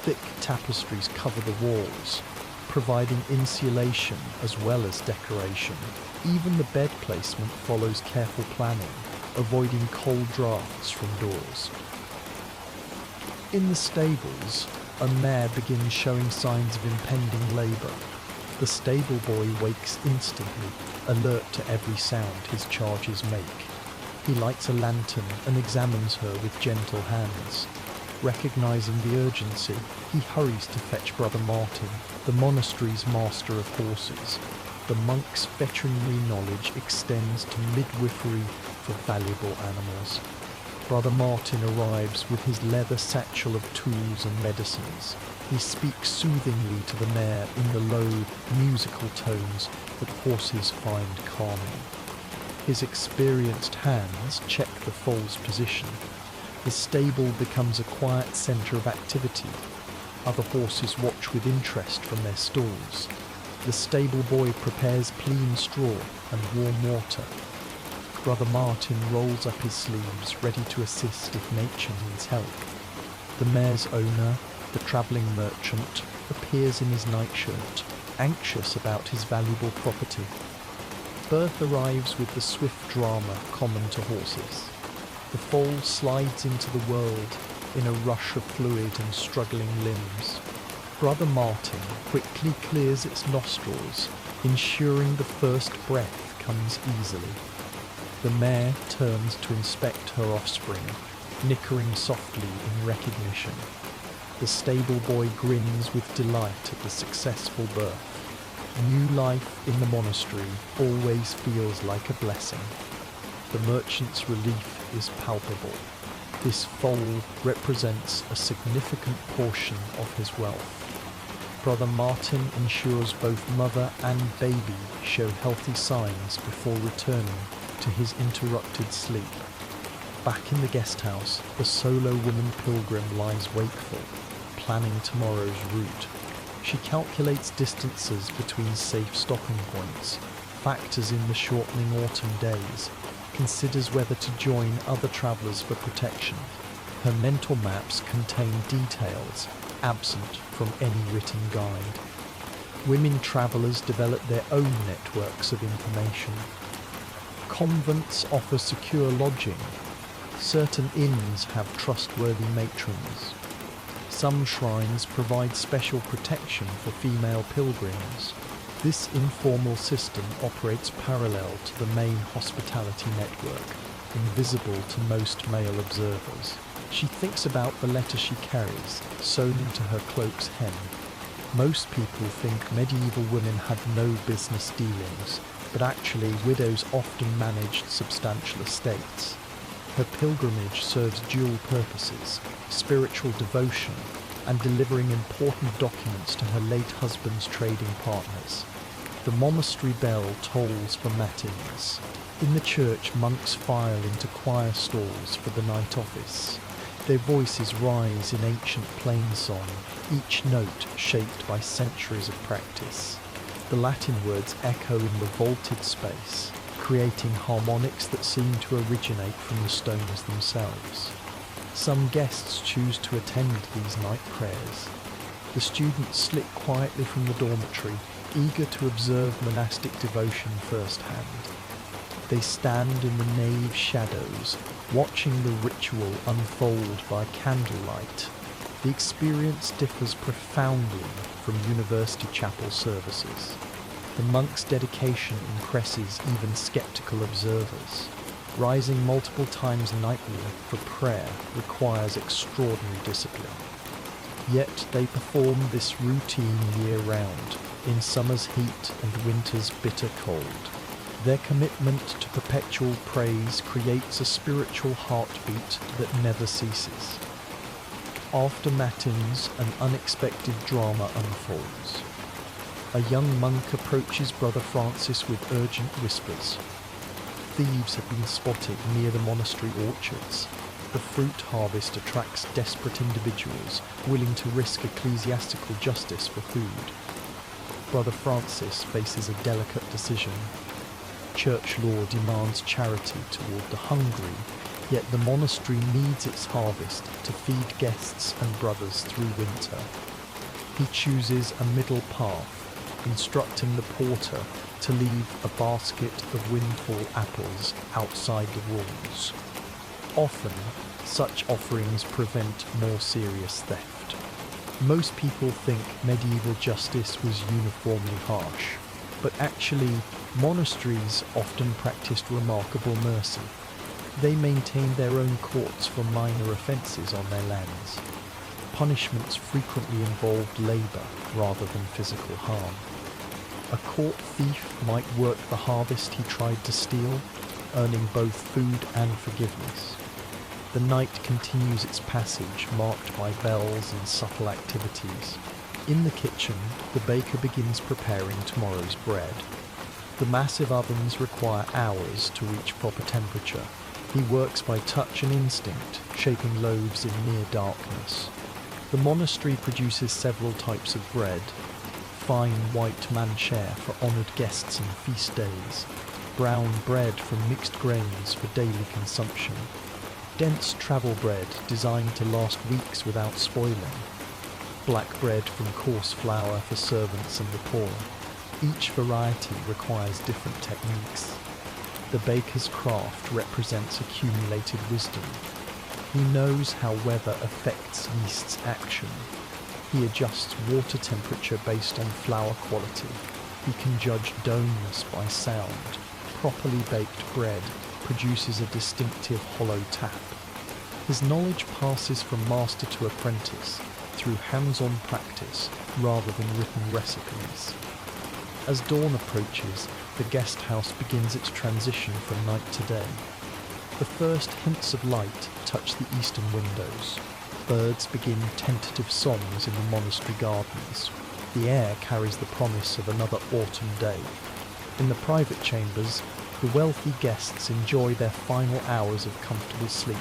Thick tapestries cover the walls, providing insulation as well as decoration. Even the bed placement follows careful planning, avoiding cold drafts from doors. In the stables, a mare begins showing signs of impending labour. The stable boy wakes instantly, alert to every sound his charges make. He lights a lantern and examines her with gentle hands. Recognizing the urgency, he hurries to fetch Brother Martin, the monastery's master of horses. The monk's veterinary knowledge extends to midwifery for valuable animals. Brother Martin arrives with his leather satchel of tools and medicines. He speaks soothingly to the mare in the low, musical tones that horses find calming. His experienced hands check the foal's position. The stable becomes a quiet centre of activity. Other horses watch with interest from their stalls. The stable boy prepares clean straw and warm water. Brother Martin rolls up his sleeves, ready to assist if nature needs help. The mare's owner, the travelling merchant, appears in his nightshirt, anxious about his valuable property. Birth arrives with the swift drama common to horses. The foal slides into the world in a rush of fluid and struggling limbs. Brother Martin quickly clears its nostrils, ensuring the first breath comes easily. The mare turns to inspect her offspring, nickering softly in recognition. The stable boy grins with delight at the successful birth. New life in the monastery always feels like a blessing. The merchant's relief is palpable. This foal represents a significant portion of his wealth. Brother Martin ensures both mother and baby show healthy signs before returning to his interrupted sleep. Back in the guest house, the solo woman pilgrim lies wakeful, planning tomorrow's route. She calculates distances between safe stopping points, factors in the shortening autumn days, considers whether to join other travellers for protection. Her mental maps contain details absent from any written guide. Women travellers develop their own networks of information. Convents offer secure lodging. Certain inns have trustworthy matrons. Some shrines provide special protection for female pilgrims. This informal system operates parallel to the main hospitality network, invisible to most male observers. She thinks about the letter she carries, sewn into her cloak's hem. Most people think medieval women had no business dealings, but actually widows often managed substantial estates. Her pilgrimage serves dual purposes: spiritual devotion and delivering important documents to her late husband's trading partners. The monastery bell tolls for matins. In the church, monks file into choir stalls for the night office. Their voices rise in ancient plain song, each note shaped by centuries of practice. The Latin words echo in the vaulted space, creating harmonics that seem to originate from the stones themselves. Some guests choose to attend these night prayers. The students slip quietly from the dormitory, eager to observe monastic devotion firsthand. They stand in the nave shadows, watching the ritual unfold by candlelight. The experience differs profoundly from university chapel services. The monk's dedication impresses even skeptical observers. Rising multiple times nightly for prayer requires extraordinary discipline. Yet they perform this routine year-round, in summer's heat and winter's bitter cold. Their commitment to perpetual praise creates a spiritual heartbeat that never ceases. After matins, an unexpected drama unfolds. A young monk approaches Brother Francis with urgent whispers. Thieves have been spotted near the monastery orchards. The fruit harvest attracts desperate individuals willing to risk ecclesiastical justice for food. Brother Francis faces a delicate decision. Church law demands charity toward the hungry, yet the monastery needs its harvest to feed guests and brothers through winter. He chooses a middle path, instructing the porter to leave a basket of windfall apples outside the walls. Often, such offerings prevent more serious theft. Most people think medieval justice was uniformly harsh, but actually, monasteries often practiced remarkable mercy. They maintained their own courts for minor offences on their lands. Punishments frequently involved labour rather than physical harm. A court thief might work the harvest he tried to steal, earning both food and forgiveness. The night continues its passage, marked by bells and subtle activities. In the kitchen, the baker begins preparing tomorrow's bread. The massive ovens require hours to reach proper temperature. He works by touch and instinct, shaping loaves in near darkness. The monastery produces several types of bread: fine white manchere for honoured guests and feast days, brown bread from mixed grains for daily consumption, dense travel bread designed to last weeks without spoiling, black bread from coarse flour for servants and the poor. Each variety requires different techniques. The baker's craft represents accumulated wisdom. He knows how weather affects yeast's action. He adjusts water temperature based on flour quality. He can judge doughness by sound. Properly baked bread produces a distinctive hollow tap. His knowledge passes from master to apprentice through hands-on practice rather than written recipes. As dawn approaches, the guest house begins its transition from night to day. The first hints of light touch the eastern windows. Birds begin tentative songs in the monastery gardens. The air carries the promise of another autumn day. In the private chambers, the wealthy guests enjoy their final hours of comfortable sleep.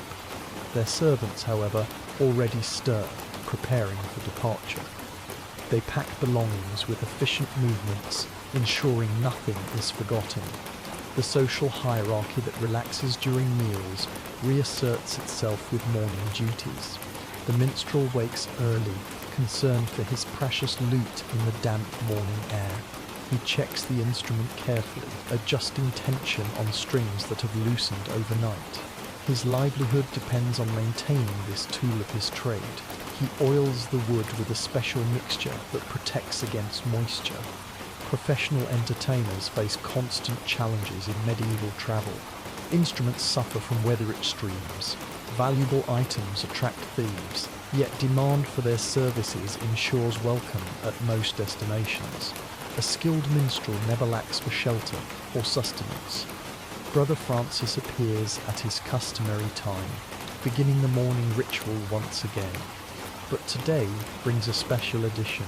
Their servants, however, already stir, preparing for departure. They pack belongings with efficient movements, ensuring nothing is forgotten. The social hierarchy that relaxes during meals reasserts itself with morning duties. The minstrel wakes early, concerned for his precious lute in the damp morning air. He checks the instrument carefully, adjusting tension on strings that have loosened overnight. His livelihood depends on maintaining this tool of his trade. He oils the wood with a special mixture that protects against moisture. Professional entertainers face constant challenges in medieval travel. Instruments suffer from weather extremes. Valuable items attract thieves, yet demand for their services ensures welcome at most destinations. A skilled minstrel never lacks for shelter or sustenance. Brother Francis appears at his customary time, beginning the morning ritual once again. But today brings a special addition.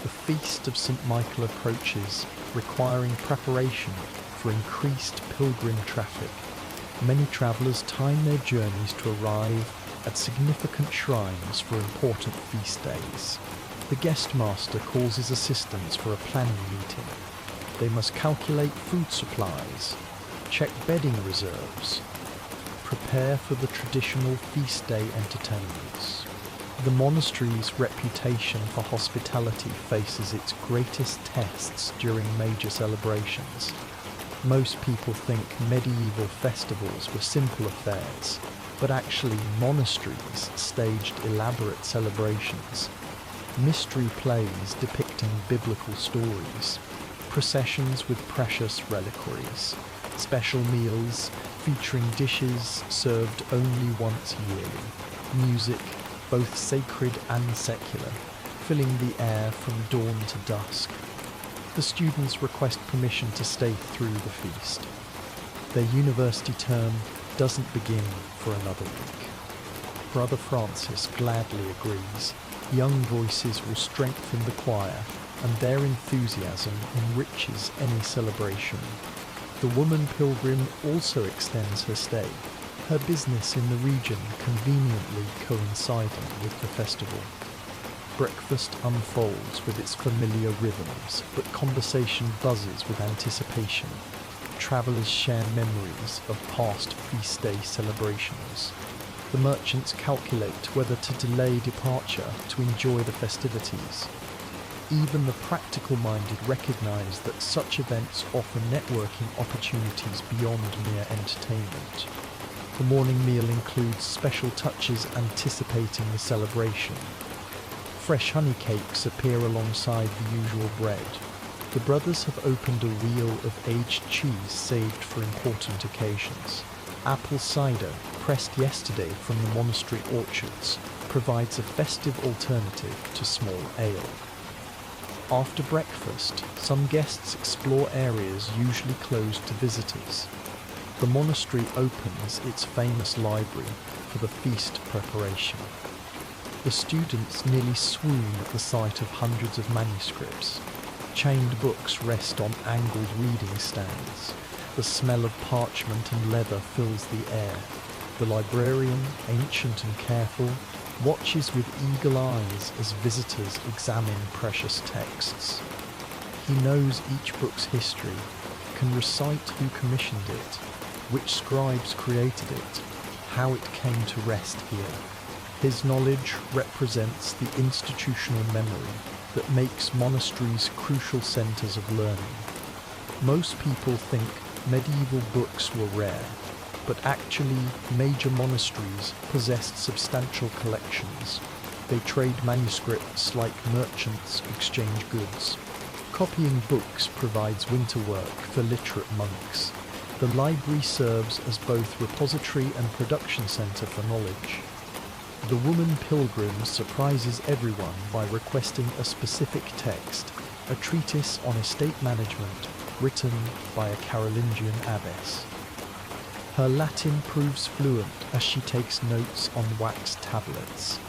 The feast of St. Michael approaches, requiring preparation for increased pilgrim traffic. Many travellers time their journeys to arrive at significant shrines for important feast days. The guest master calls his assistants for a planning meeting. They must calculate food supplies, check bedding reserves, prepare for the traditional feast day entertainments. The monastery's reputation for hospitality faces its greatest tests during major celebrations. Most people think medieval festivals were simple affairs, but actually monasteries staged elaborate celebrations. Mystery plays depicting biblical stories, processions with precious reliquaries, special meals featuring dishes served only once yearly, music, both sacred and secular, filling the air from dawn to dusk. The students request permission to stay through the feast. Their university term doesn't begin for another week. Brother Francis gladly agrees. Young voices will strengthen the choir, and their enthusiasm enriches any celebration. The woman pilgrim also extends her stay, her business in the region conveniently coinciding with the festival. Breakfast unfolds with its familiar rhythms, but conversation buzzes with anticipation. Travellers share memories of past feast day celebrations. The merchants calculate whether to delay departure to enjoy the festivities. Even the practical-minded recognise that such events offer networking opportunities beyond mere entertainment. The morning meal includes special touches anticipating the celebration. Fresh honey cakes appear alongside the usual bread. The brothers have opened a wheel of aged cheese saved for important occasions. Apple cider, pressed yesterday from the monastery orchards, provides a festive alternative to small ale. After breakfast, some guests explore areas usually closed to visitors. The monastery opens its famous library for the feast preparation. The students nearly swoon at the sight of hundreds of manuscripts. Chained books rest on angled reading stands. The smell of parchment and leather fills the air. The librarian, ancient and careful, watches with eagle eyes as visitors examine precious texts. He knows each book's history, can recite who commissioned it, which scribes created it, how it came to rest here. His knowledge represents the institutional memory that makes monasteries crucial centers of learning. Most people think medieval books were rare, but actually major monasteries possessed substantial collections. They trade manuscripts like merchants exchange goods. Copying books provides winter work for literate monks. The library serves as both repository and production center for knowledge. The woman pilgrim surprises everyone by requesting a specific text, a treatise on estate management written by a Carolingian abbess. Her Latin proves fluent as she takes notes on wax tablets.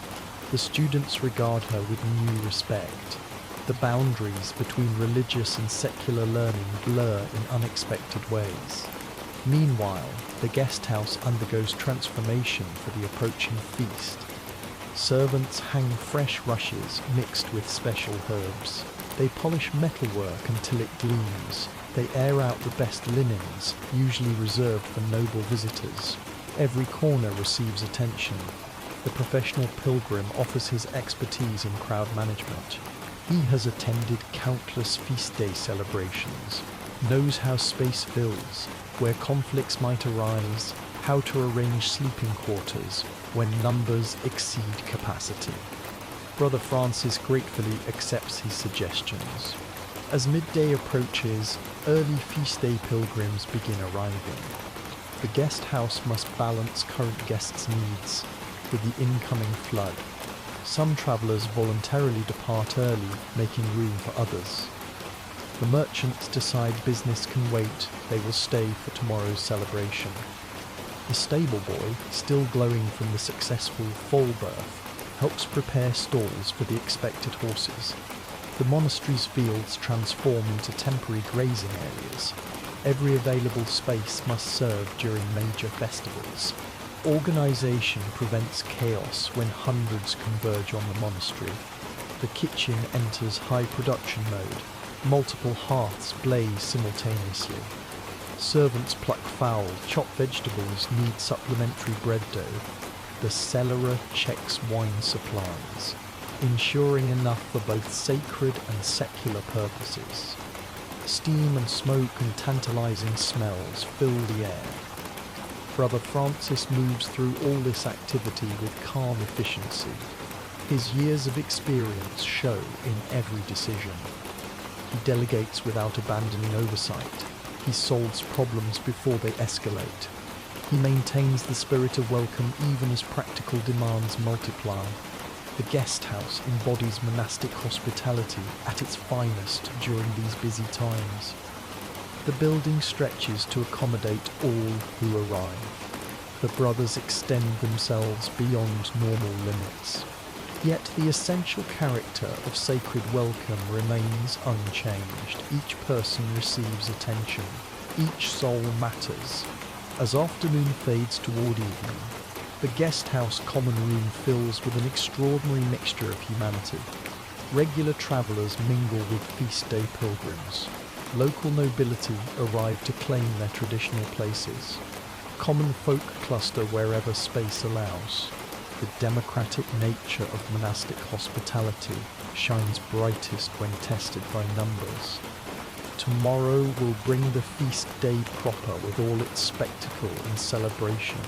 The students regard her with new respect. The boundaries between religious and secular learning blur in unexpected ways. Meanwhile, the guest house undergoes transformation for the approaching feast. Servants hang fresh rushes mixed with special herbs. They polish metalwork until it gleams. They air out the best linens, usually reserved for noble visitors. Every corner receives attention. The professional pilgrim offers his expertise in crowd management. He has attended countless feast day celebrations, knows how space fills, where conflicts might arise, how to arrange sleeping quarters when numbers exceed capacity. Brother Francis gratefully accepts his suggestions. As midday approaches, early feast day pilgrims begin arriving. The guest house must balance current guests' needs with the incoming flood. Some travelers voluntarily depart early, making room for others. The merchants decide business can wait, they will stay for tomorrow's celebration. The stable boy, still glowing from the successful foal birth, helps prepare stalls for the expected horses. The monastery's fields transform into temporary grazing areas. Every available space must serve during major festivals. Organization prevents chaos when hundreds converge on the monastery. The kitchen enters high production mode. Multiple hearths blaze simultaneously. Servants pluck fowl, chop vegetables, knead supplementary bread dough. The cellarer checks wine supplies, ensuring enough for both sacred and secular purposes. Steam and smoke and tantalizing smells fill the air. Brother Francis moves through all this activity with calm efficiency. His years of experience show in every decision. He delegates without abandoning oversight. He solves problems before they escalate. He maintains the spirit of welcome even as practical demands multiply. The guest house embodies monastic hospitality at its finest during these busy times. The building stretches to accommodate all who arrive. The brothers extend themselves beyond normal limits. Yet the essential character of sacred welcome remains unchanged. Each person receives attention. Each soul matters. As afternoon fades toward evening, the guest house common room fills with an extraordinary mixture of humanity. Regular travelers mingle with feast day pilgrims. Local nobility arrive to claim their traditional places. Common folk cluster wherever space allows. The democratic nature of monastic hospitality shines brightest when tested by numbers. Tomorrow will bring the feast day proper with all its spectacle and celebration.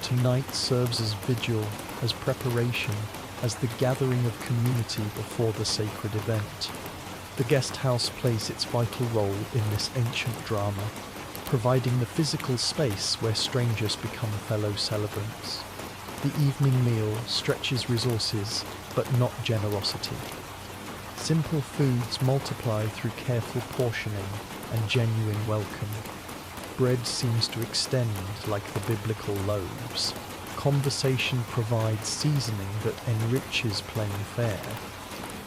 Tonight serves as vigil, as preparation, as the gathering of community before the sacred event. The guest house plays its vital role in this ancient drama, providing the physical space where strangers become fellow celebrants. The evening meal stretches resources, but not generosity. Simple foods multiply through careful portioning and genuine welcome. Bread seems to extend like the biblical loaves. Conversation provides seasoning that enriches plain fare.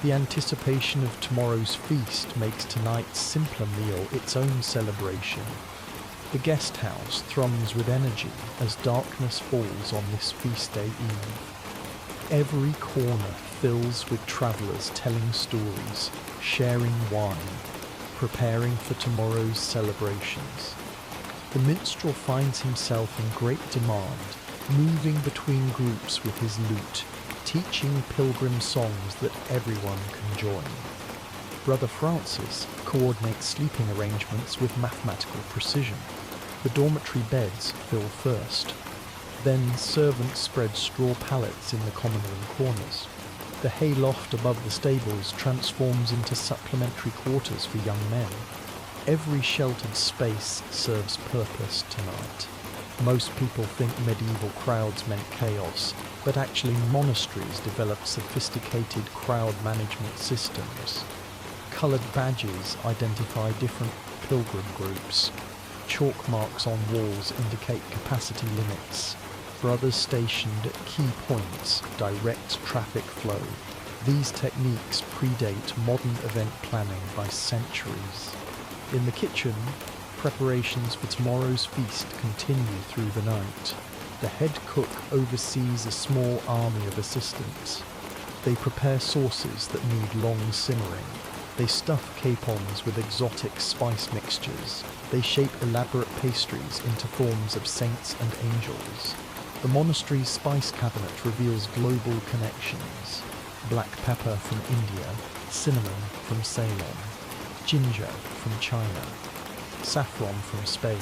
The anticipation of tomorrow's feast makes tonight's simpler meal its own celebration. The guest house thrums with energy as darkness falls on this feast day eve. Every corner fills with travellers telling stories, sharing wine, preparing for tomorrow's celebrations. The minstrel finds himself in great demand, moving between groups with his lute, teaching pilgrim songs that everyone can join. Brother Francis coordinates sleeping arrangements with mathematical precision. The dormitory beds fill first. Then servants spread straw pallets in the common room corners. The hay loft above the stables transforms into supplementary quarters for young men. Every sheltered space serves purpose tonight. Most people think medieval crowds meant chaos, but actually monasteries developed sophisticated crowd management systems. Coloured badges identify different pilgrim groups. Chalk marks on walls indicate capacity limits. Brothers stationed at key points direct traffic flow. These techniques predate modern event planning by centuries. In the kitchen, preparations for tomorrow's feast continue through the night. The head cook oversees a small army of assistants. They prepare sauces that need long simmering. They stuff capons with exotic spice mixtures. They shape elaborate pastries into forms of saints and angels. The monastery's spice cabinet reveals global connections. Black pepper from India, cinnamon from Ceylon, ginger from China, saffron from Spain.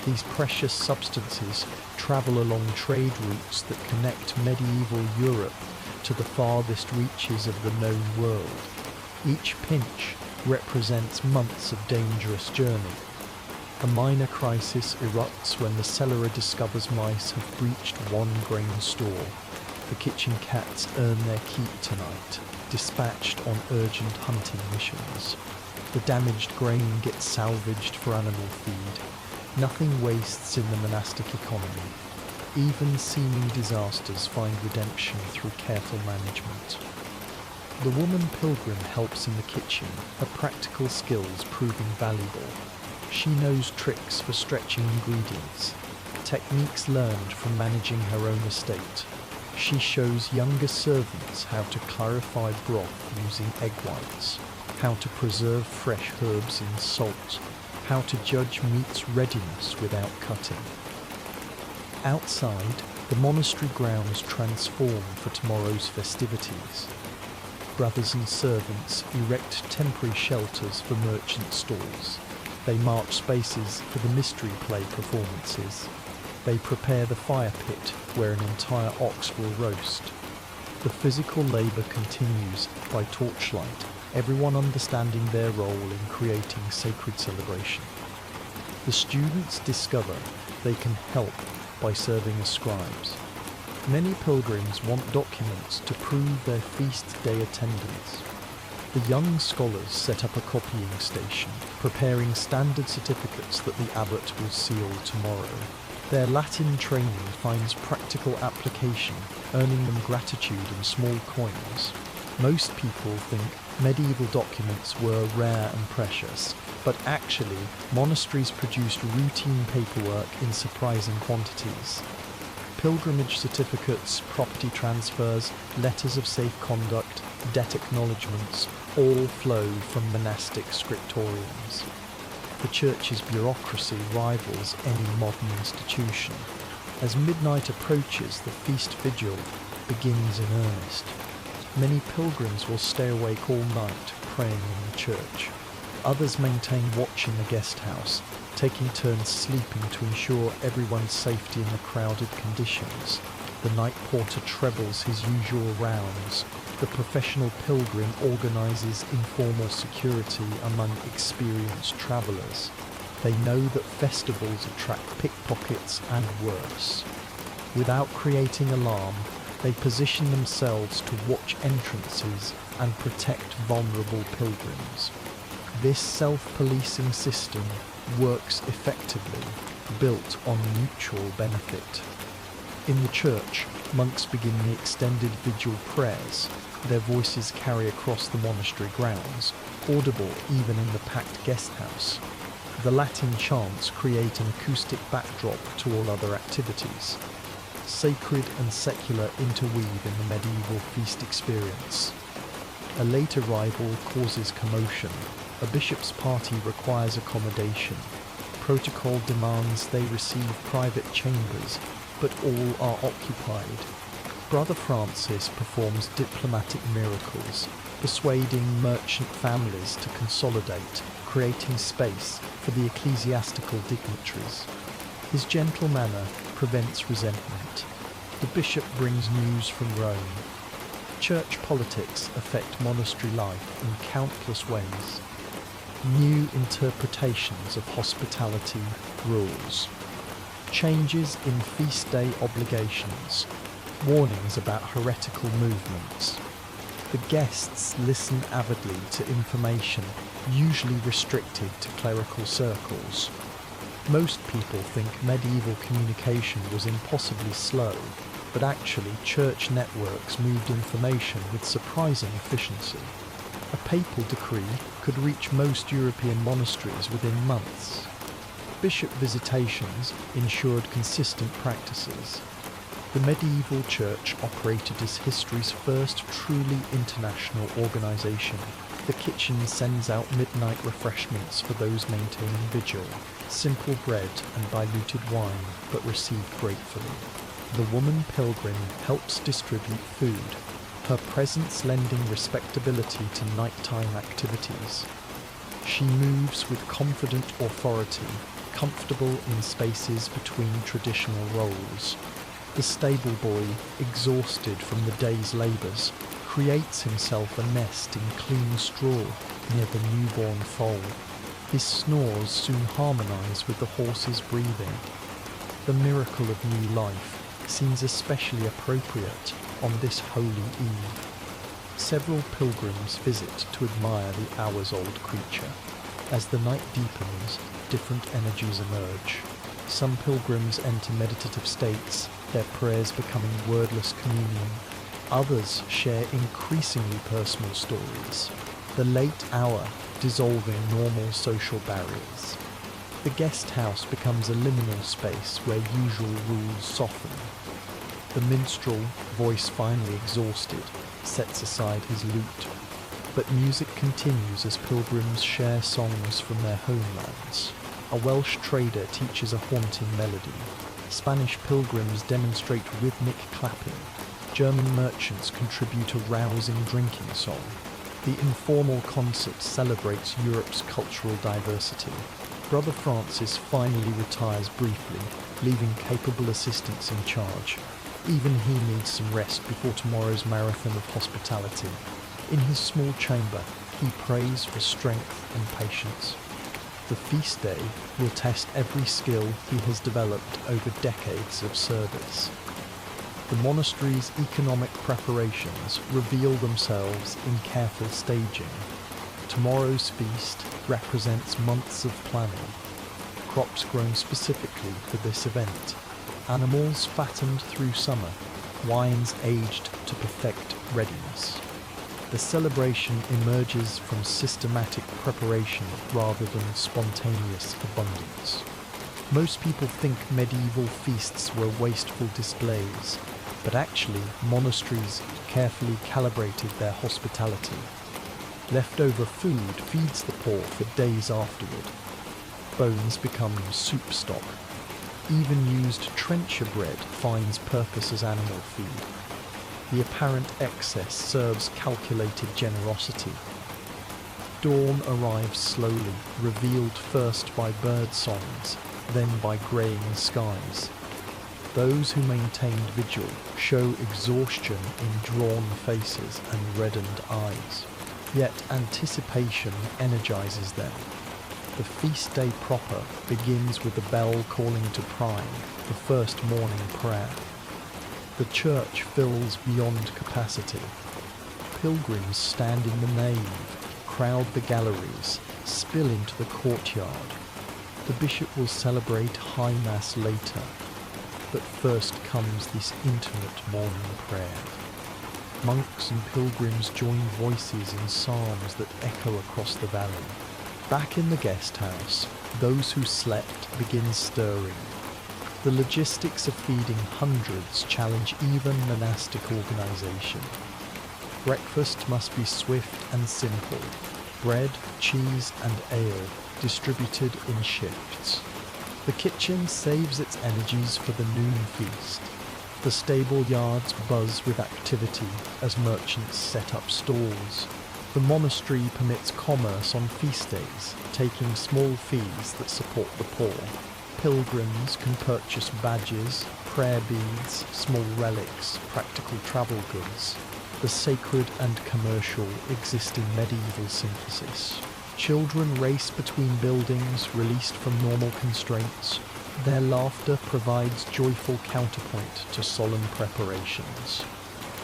These precious substances travel along trade routes that connect medieval Europe to the farthest reaches of the known world. Each pinch represents months of dangerous journey. A minor crisis erupts when the cellarer discovers mice have breached one grain store. The kitchen cats earn their keep tonight, dispatched on urgent hunting missions. The damaged grain gets salvaged for animal feed. Nothing wastes in the monastic economy. Even seeming disasters find redemption through careful management. The woman pilgrim helps in the kitchen, her practical skills proving valuable. She knows tricks for stretching ingredients, techniques learned from managing her own estate. She shows younger servants how to clarify broth using egg whites, how to preserve fresh herbs in salt, how to judge meat's readiness without cutting. Outside, the monastery grounds transform for tomorrow's festivities. Brothers and servants erect temporary shelters for merchant stalls. They mark spaces for the mystery play performances. They prepare the fire pit where an entire ox will roast. The physical labour continues by torchlight, everyone understanding their role in creating sacred celebration. The students discover they can help by serving as scribes. Many pilgrims want documents to prove their feast day attendance. The young scholars set up a copying station, preparing standard certificates that the abbot will seal tomorrow. Their Latin training finds practical application, earning them gratitude in small coins. Most people think medieval documents were rare and precious, but actually, monasteries produced routine paperwork in surprising quantities. Pilgrimage certificates, property transfers, letters of safe conduct, debt acknowledgements all flow from monastic scriptoriums. The church's bureaucracy rivals any modern institution. As midnight approaches, the feast vigil begins in earnest. Many pilgrims will stay awake all night praying in the church. Others maintain watch in the guest house, taking turns sleeping to ensure everyone's safety in the crowded conditions. The night porter trebles his usual rounds. The professional pilgrim organizes informal security among experienced travelers. They know that festivals attract pickpockets and worse. Without creating alarm, they position themselves to watch entrances and protect vulnerable pilgrims. This self-policing system works effectively, built on mutual benefit. In the church, monks begin the extended vigil prayers. Their voices carry across the monastery grounds, audible even in the packed guest house. The Latin chants create an acoustic backdrop to all other activities. Sacred and secular interweave in the medieval feast experience. A late arrival causes commotion. A bishop's party requires accommodation. Protocol demands they receive private chambers, but all are occupied. Brother Francis performs diplomatic miracles, persuading merchant families to consolidate, creating space for the ecclesiastical dignitaries. His gentle manner prevents resentment. The bishop brings news from Rome. Church politics affect monastery life in countless ways. New interpretations of hospitality rules. Changes in feast day obligations. Warnings about heretical movements. The guests listen avidly to information usually restricted to clerical circles. Most people think medieval communication was impossibly slow, but actually church networks moved information with surprising efficiency. A papal decree could reach most European monasteries within months. Bishop visitations ensured consistent practices. The medieval church operated as history's first truly international organisation. The kitchen sends out midnight refreshments for those maintaining vigil, simple bread and diluted wine, but received gratefully. The woman pilgrim helps distribute food, her presence lending respectability to nighttime activities. She moves with confident authority, comfortable in spaces between traditional roles. The stable boy, exhausted from the day's labours, creates himself a nest in clean straw near the newborn foal. His snores soon harmonise with the horse's breathing. The miracle of new life seems especially appropriate on this holy eve. Several pilgrims visit to admire the hours-old creature. As the night deepens, different energies emerge. Some pilgrims enter meditative states, their prayers becoming wordless communion. Others share increasingly personal stories. The late hour dissolving normal social barriers. The guest house becomes a liminal space where usual rules soften. The minstrel, voice finally exhausted, sets aside his lute. But music continues as pilgrims share songs from their homelands. A Welsh trader teaches a haunting melody. Spanish pilgrims demonstrate rhythmic clapping. German merchants contribute a rousing drinking song. The informal concert celebrates Europe's cultural diversity. Brother Francis finally retires briefly, leaving capable assistants in charge. Even he needs some rest before tomorrow's marathon of hospitality. In his small chamber, he prays for strength and patience. The feast day will test every skill he has developed over decades of service. The monastery's economic preparations reveal themselves in careful staging. Tomorrow's feast represents months of planning. Crops grown specifically for this event. Animals fattened through summer. Wines aged to perfect readiness. The celebration emerges from systematic preparation rather than spontaneous abundance. Most people think medieval feasts were wasteful displays, but actually monasteries carefully calibrated their hospitality. Leftover food feeds the poor for days afterward. Bones become soup stock. Even used trencher bread finds purpose as animal feed. The apparent excess serves calculated generosity. Dawn arrives slowly, revealed first by bird songs, then by greying skies. Those who maintained vigil show exhaustion in drawn faces and reddened eyes. Yet anticipation energizes them. The feast day proper begins with the bell calling to prime, the first morning prayer. The church fills beyond capacity. Pilgrims stand in the nave, crowd the galleries, spill into the courtyard. The bishop will celebrate High Mass later, but first comes this intimate morning prayer. Monks and pilgrims join voices in psalms that echo across the valley. Back in the guest house, those who slept begin stirring. The logistics of feeding hundreds challenge even monastic organization. Breakfast must be swift and simple. Bread, cheese, and ale distributed in shifts. The kitchen saves its energies for the noon feast. The stable yards buzz with activity as merchants set up stalls. The monastery permits commerce on feast days, taking small fees that support the poor. Pilgrims can purchase badges, prayer beads, small relics, practical travel goods. The sacred and commercial exist in medieval synthesis. Children race between buildings, released from normal constraints. Their laughter provides joyful counterpoint to solemn preparations.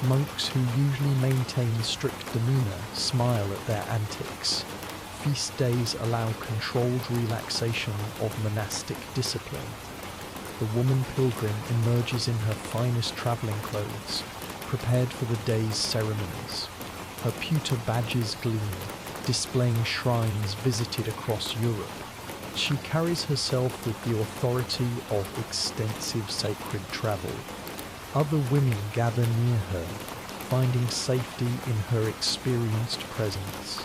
Monks who usually maintain strict demeanor smile at their antics. Feast days allow controlled relaxation of monastic discipline. The woman pilgrim emerges in her finest traveling clothes, prepared for the day's ceremonies. Her pewter badges gleam, displaying shrines visited across Europe. She carries herself with the authority of extensive sacred travel. Other women gather near her, finding safety in her experienced presence.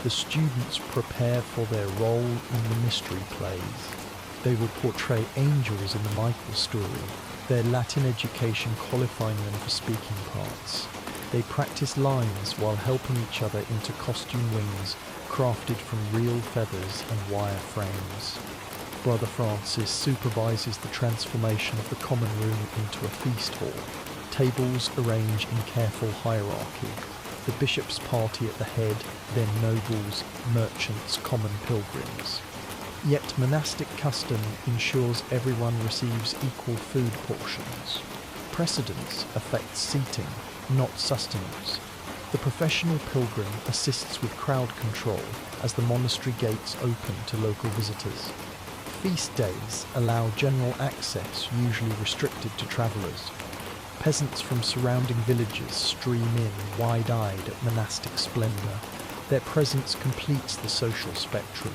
The students prepare for their role in the mystery plays. They will portray angels in the Michael story, their Latin education qualifying them for speaking parts. They practice lines while helping each other into costume wings crafted from real feathers and wire frames. Brother Francis supervises the transformation of the common room into a feast hall. Tables arrange in careful hierarchy. The bishop's party at the head, then nobles, merchants, common pilgrims. Yet monastic custom ensures everyone receives equal food portions. Precedence affects seating, not sustenance. The professional pilgrim assists with crowd control as the monastery gates open to local visitors. Feast days allow general access, usually restricted to travellers. Peasants from surrounding villages stream in wide-eyed at monastic splendour. Their presence completes the social spectrum.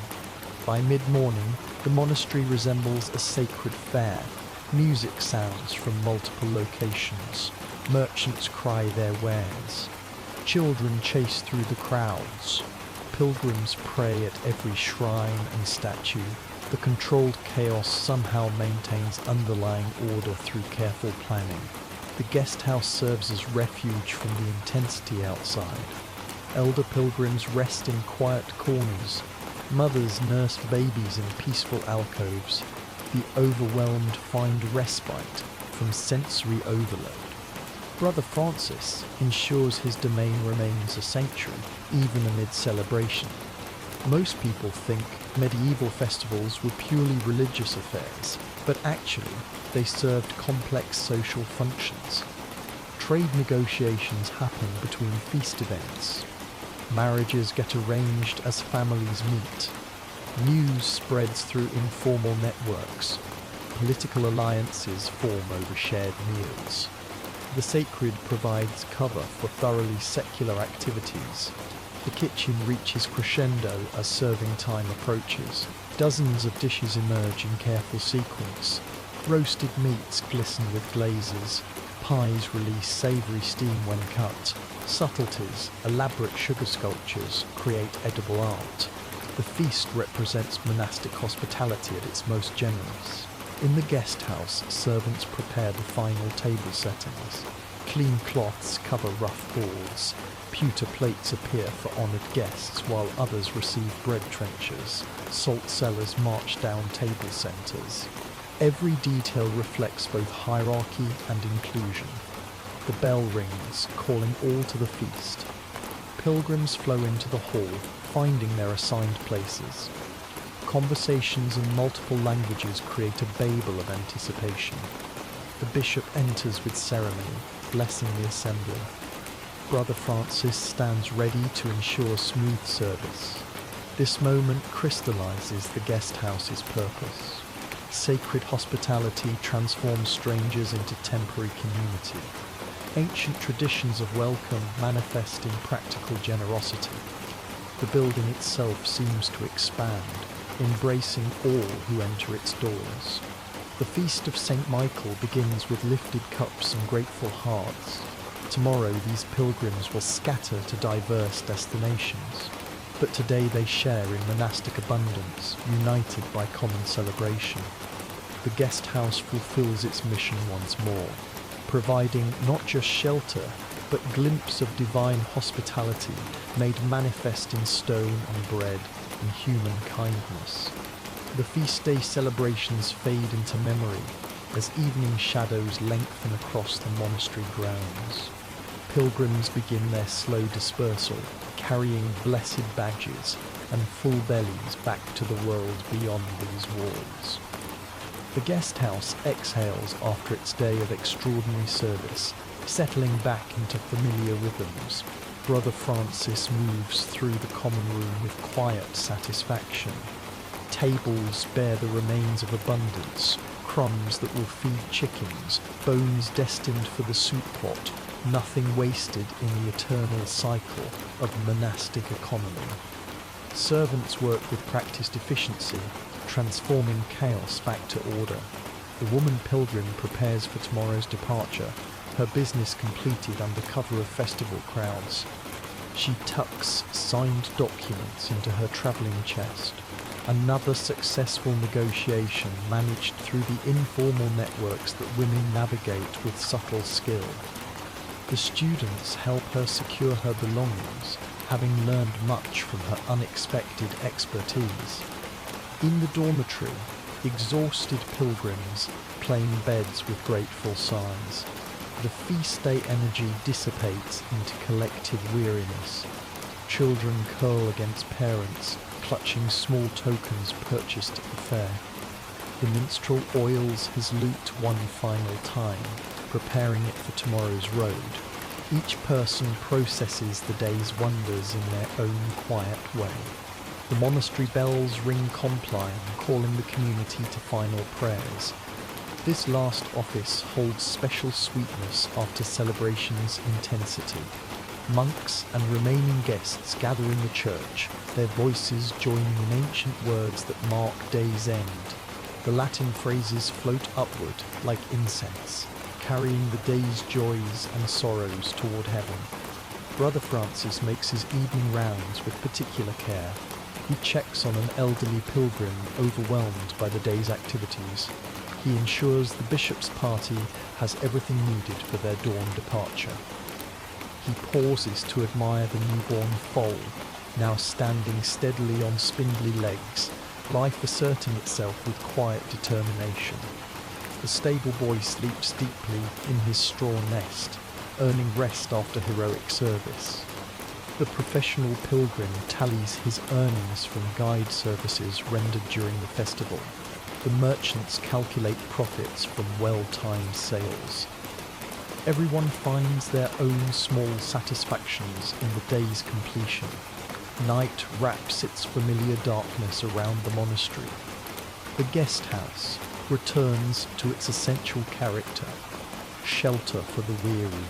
By mid-morning, the monastery resembles a sacred fair. Music sounds from multiple locations. Merchants cry their wares. Children chase through the crowds. Pilgrims pray at every shrine and statue. The controlled chaos somehow maintains underlying order through careful planning. The guest house serves as refuge from the intensity outside. Elder pilgrims rest in quiet corners. Mothers nurse babies in peaceful alcoves. The overwhelmed find respite from sensory overload. Brother Francis ensures his domain remains a sanctuary, even amid celebration. Most people think medieval festivals were purely religious affairs, but actually they served complex social functions. Trade negotiations happen between feast events. Marriages get arranged as families meet. News spreads through informal networks. Political alliances form over shared meals. The sacred provides cover for thoroughly secular activities. The kitchen reaches crescendo as serving time approaches. Dozens of dishes emerge in careful sequence. Roasted meats glisten with glazes. Pies release savoury steam when cut. Subtleties, elaborate sugar sculptures, create edible art. The feast represents monastic hospitality at its most generous. In the guest house, servants prepare the final table settings. Clean cloths cover rough boards. Pewter plates appear for honoured guests, while others receive bread trenchers. Salt cellars march down table centres. Every detail reflects both hierarchy and inclusion. The bell rings, calling all to the feast. Pilgrims flow into the hall, finding their assigned places. Conversations in multiple languages create a babel of anticipation. The bishop enters with ceremony, blessing the assembly. Brother Francis stands ready to ensure smooth service. This moment crystallizes the Guesthouse's purpose. Sacred hospitality transforms strangers into temporary community. Ancient traditions of welcome manifest in practical generosity. The building itself seems to expand, embracing all who enter its doors. The Feast of St. Michael begins with lifted cups and grateful hearts. Tomorrow these pilgrims will scatter to diverse destinations, but today they share in monastic abundance, united by common celebration. The guest house fulfills its mission once more, providing not just shelter, but glimpse of divine hospitality made manifest in stone and bread and human kindness. The feast day celebrations fade into memory as evening shadows lengthen across the monastery grounds. Pilgrims begin their slow dispersal, carrying blessed badges and full bellies back to the world beyond these walls. The guest house exhales after its day of extraordinary service, settling back into familiar rhythms. Brother Francis moves through the common room with quiet satisfaction. Tables bear the remains of abundance, crumbs that will feed chickens, bones destined for the soup pot, nothing wasted in the eternal cycle of monastic economy. Servants work with practiced efficiency, transforming chaos back to order. The woman pilgrim prepares for tomorrow's departure, her business completed under cover of festival crowds. She tucks signed documents into her travelling chest. Another successful negotiation managed through the informal networks that women navigate with subtle skill. The students help her secure her belongings, having learned much from her unexpected expertise. In the dormitory, exhausted pilgrims claim beds with grateful sighs. The feast day energy dissipates into collective weariness. Children curl against parents, clutching small tokens purchased at the fair. The minstrel oils his lute one final time, preparing it for tomorrow's road. Each person processes the day's wonders in their own quiet way. The monastery bells ring compline, calling the community to final prayers. This last office holds special sweetness after celebration's intensity. Monks and remaining guests gather in the church, their voices joining in ancient words that mark day's end. The Latin phrases float upward like incense, carrying the day's joys and sorrows toward heaven. Brother Francis makes his evening rounds with particular care. He checks on an elderly pilgrim overwhelmed by the day's activities. He ensures the bishop's party has everything needed for their dawn departure. He pauses to admire the newborn foal, now standing steadily on spindly legs, life asserting itself with quiet determination. The stable boy sleeps deeply in his straw nest, earning rest after heroic service. The professional pilgrim tallies his earnings from guide services rendered during the festival. The merchants calculate profits from well-timed sales. Everyone finds their own small satisfactions in the day's completion. Night wraps its familiar darkness around the monastery. The guest house returns to its essential character: shelter for the weary,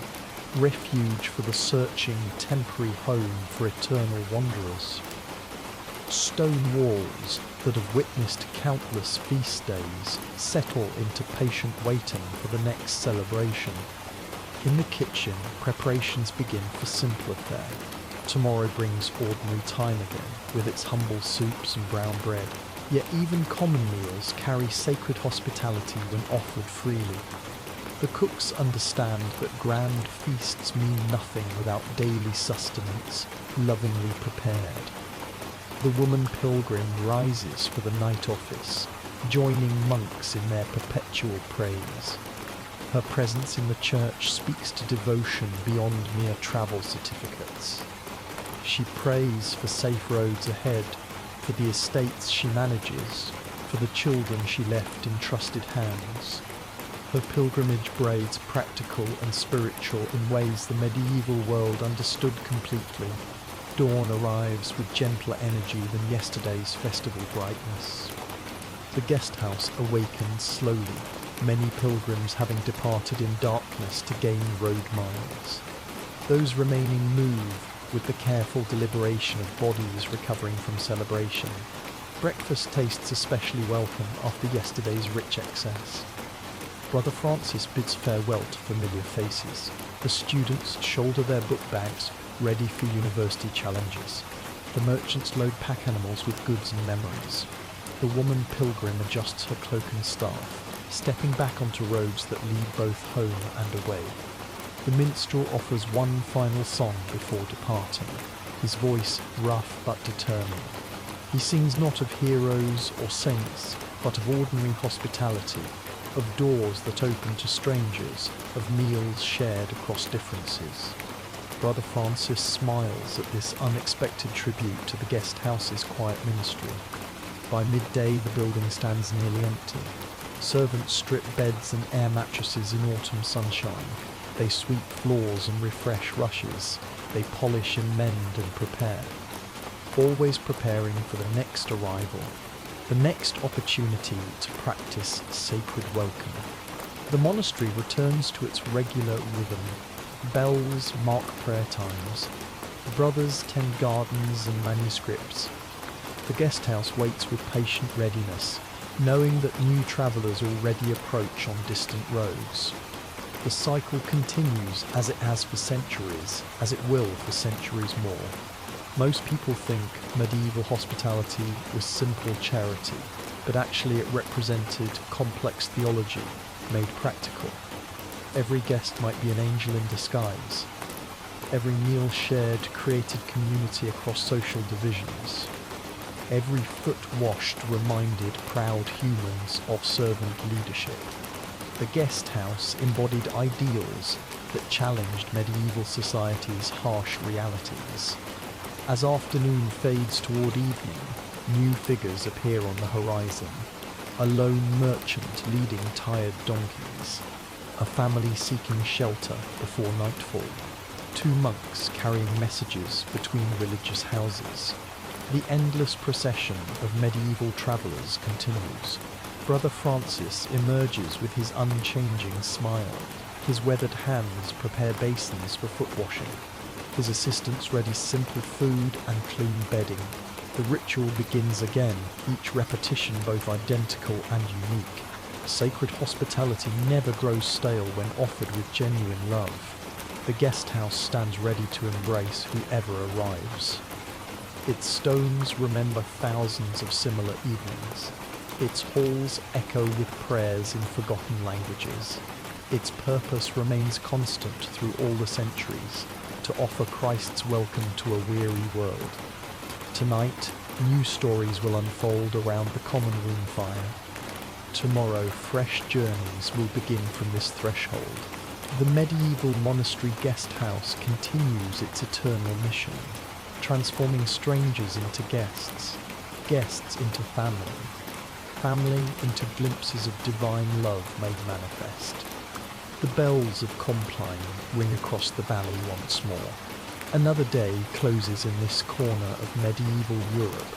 refuge for the searching, temporary home for eternal wanderers. Stone walls that have witnessed countless feast days settle into patient waiting for the next celebration. In the kitchen, preparations begin for simpler fare. Tomorrow brings ordinary time again, with its humble soups and brown bread. Yet even common meals carry sacred hospitality when offered freely. The cooks understand that grand feasts mean nothing without daily sustenance, lovingly prepared. The woman pilgrim rises for the night office, joining monks in their perpetual praise. Her presence in the church speaks to devotion beyond mere travel certificates. She prays for safe roads ahead, for the estates she manages, for the children she left in trusted hands. Her pilgrimage braids practical and spiritual in ways the medieval world understood completely. Dawn arrives with gentler energy than yesterday's festival brightness. The guest house awakens slowly, many pilgrims having departed in darkness to gain road miles. Those remaining move with the careful deliberation of bodies recovering from celebration. Breakfast tastes especially welcome after yesterday's rich excess. Brother Francis bids farewell to familiar faces. The students shoulder their book bags, ready for university challenges. The merchants load pack animals with goods and memories. The woman pilgrim adjusts her cloak and staff, stepping back onto roads that lead both home and away. The minstrel offers one final song before departing, his voice rough but determined. He sings not of heroes or saints, but of ordinary hospitality, of doors that open to strangers, of meals shared across differences. Brother Francis smiles at this unexpected tribute to the guest house's quiet ministry. By midday, the building stands nearly empty. Servants strip beds and air mattresses in autumn sunshine. They sweep floors and refresh rushes. They polish and mend and prepare. Always preparing for the next arrival, the next opportunity to practice sacred welcome. The monastery returns to its regular rhythm. Bells mark prayer times. The brothers tend gardens and manuscripts. The guest house waits with patient readiness, knowing that new travellers already approach on distant roads. The cycle continues as it has for centuries, as it will for centuries more. Most people think medieval hospitality was simple charity, but actually it represented complex theology made practical. Every guest might be an angel in disguise. Every meal shared created community across social divisions. Every foot washed reminded proud humans of servant leadership. The guest house embodied ideals that challenged medieval society's harsh realities. As afternoon fades toward evening, new figures appear on the horizon. A lone merchant leading tired donkeys. A family seeking shelter before nightfall. Two monks carrying messages between religious houses. The endless procession of medieval travellers continues. Brother Francis emerges with his unchanging smile. His weathered hands prepare basins for foot washing. His assistants ready simple food and clean bedding. The ritual begins again, each repetition both identical and unique. Sacred hospitality never grows stale when offered with genuine love. The guest house stands ready to embrace whoever arrives. Its stones remember thousands of similar evenings. Its halls echo with prayers in forgotten languages. Its purpose remains constant through all the centuries, to offer Christ's welcome to a weary world. Tonight, new stories will unfold around the common room fire. Tomorrow, fresh journeys will begin from this threshold. The medieval monastery guest house continues its eternal mission, transforming strangers into guests, guests into family, family into glimpses of divine love made manifest. The bells of Compline ring across the valley once more. Another day closes in this corner of medieval Europe.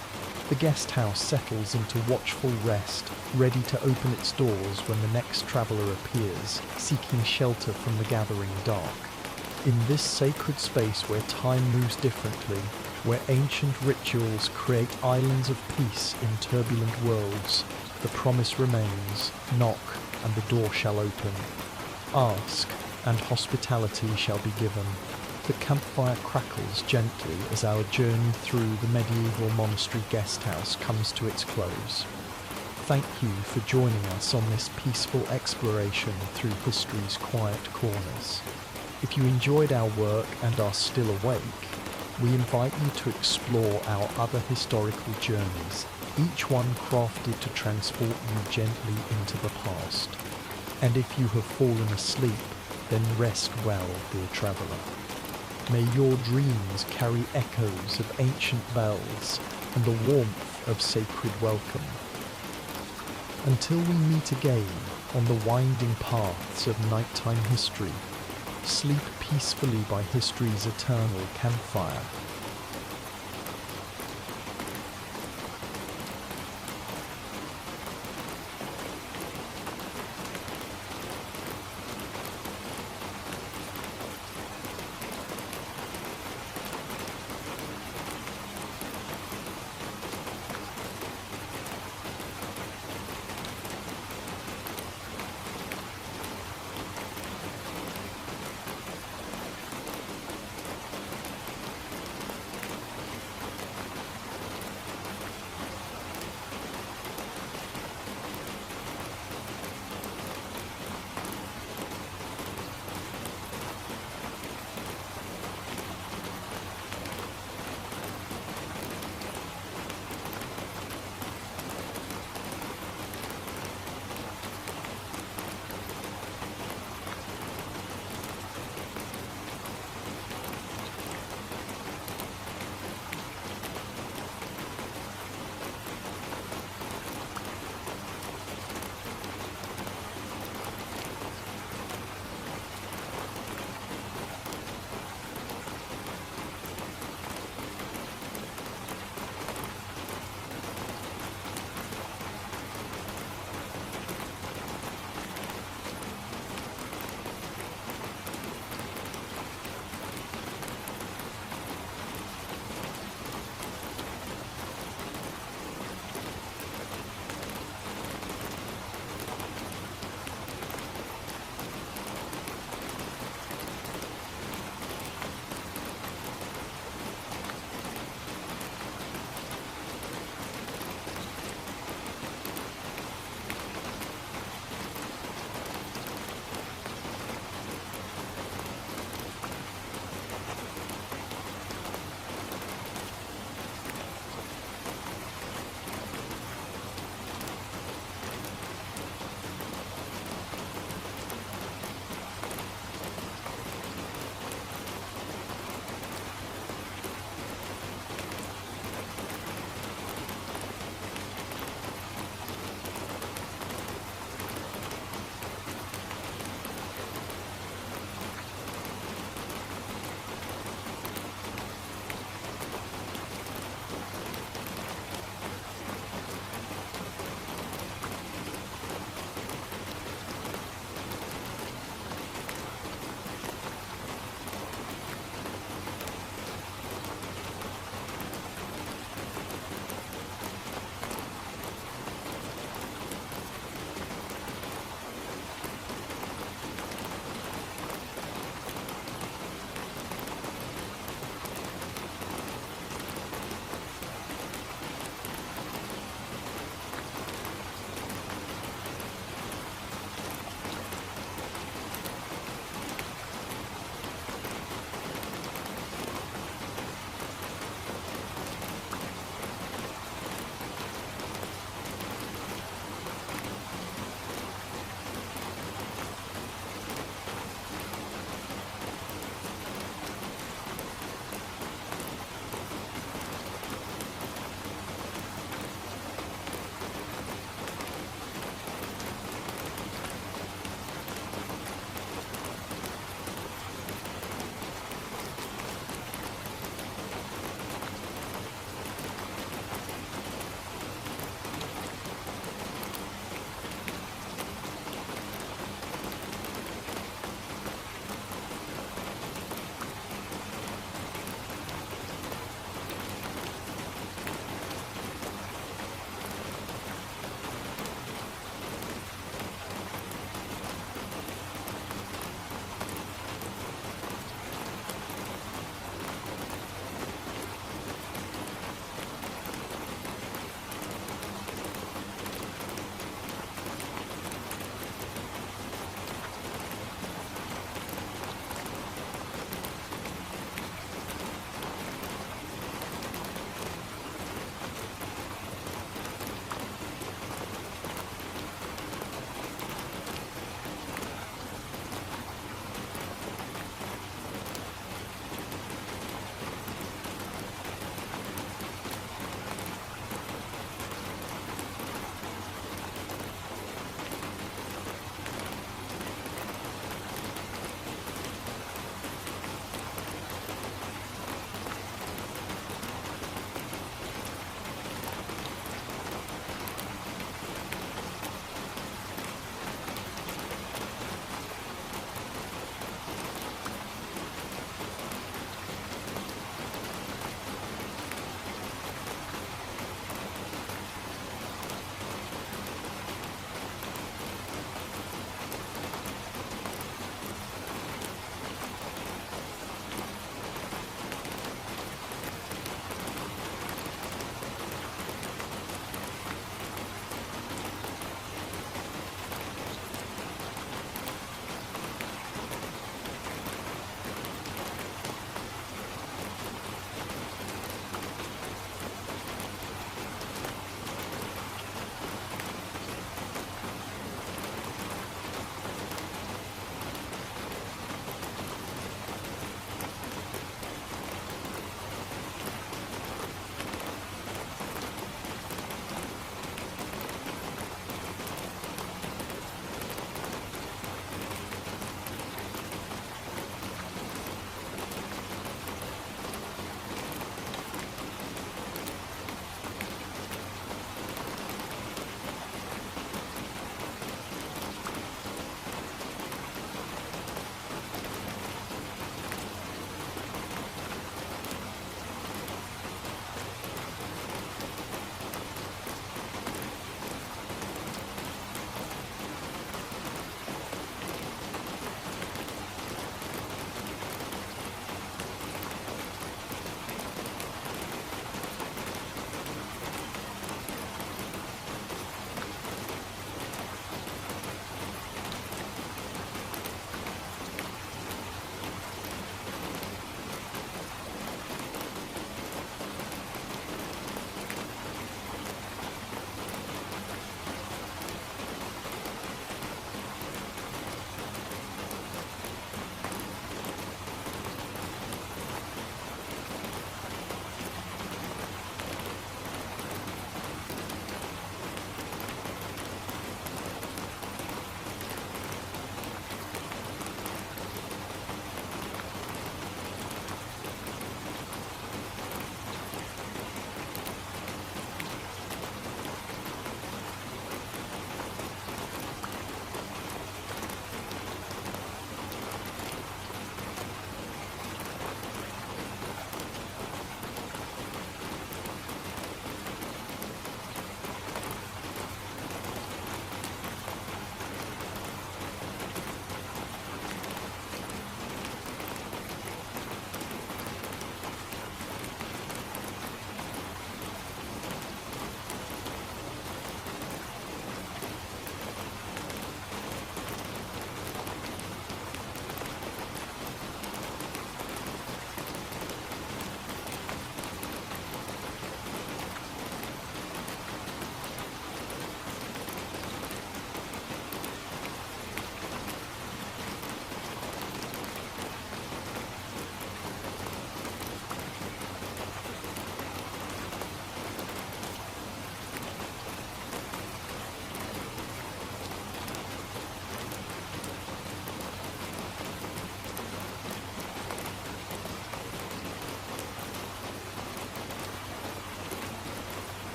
The guest house settles into watchful rest, ready to open its doors when the next traveller appears, seeking shelter from the gathering dark. In this sacred space where time moves differently, where ancient rituals create islands of peace in turbulent worlds, the promise remains: knock, and the door shall open. Ask, and hospitality shall be given. The campfire crackles gently as our journey through the medieval monastery guest house comes to its close. Thank you for joining us on this peaceful exploration through history's quiet corners. If you enjoyed our work and are still awake, we invite you to explore our other historical journeys, each one crafted to transport you gently into the past. And if you have fallen asleep, then rest well, dear traveller. May your dreams carry echoes of ancient bells and the warmth of sacred welcome. Until we meet again on the winding paths of nighttime history, sleep peacefully by history's eternal campfire.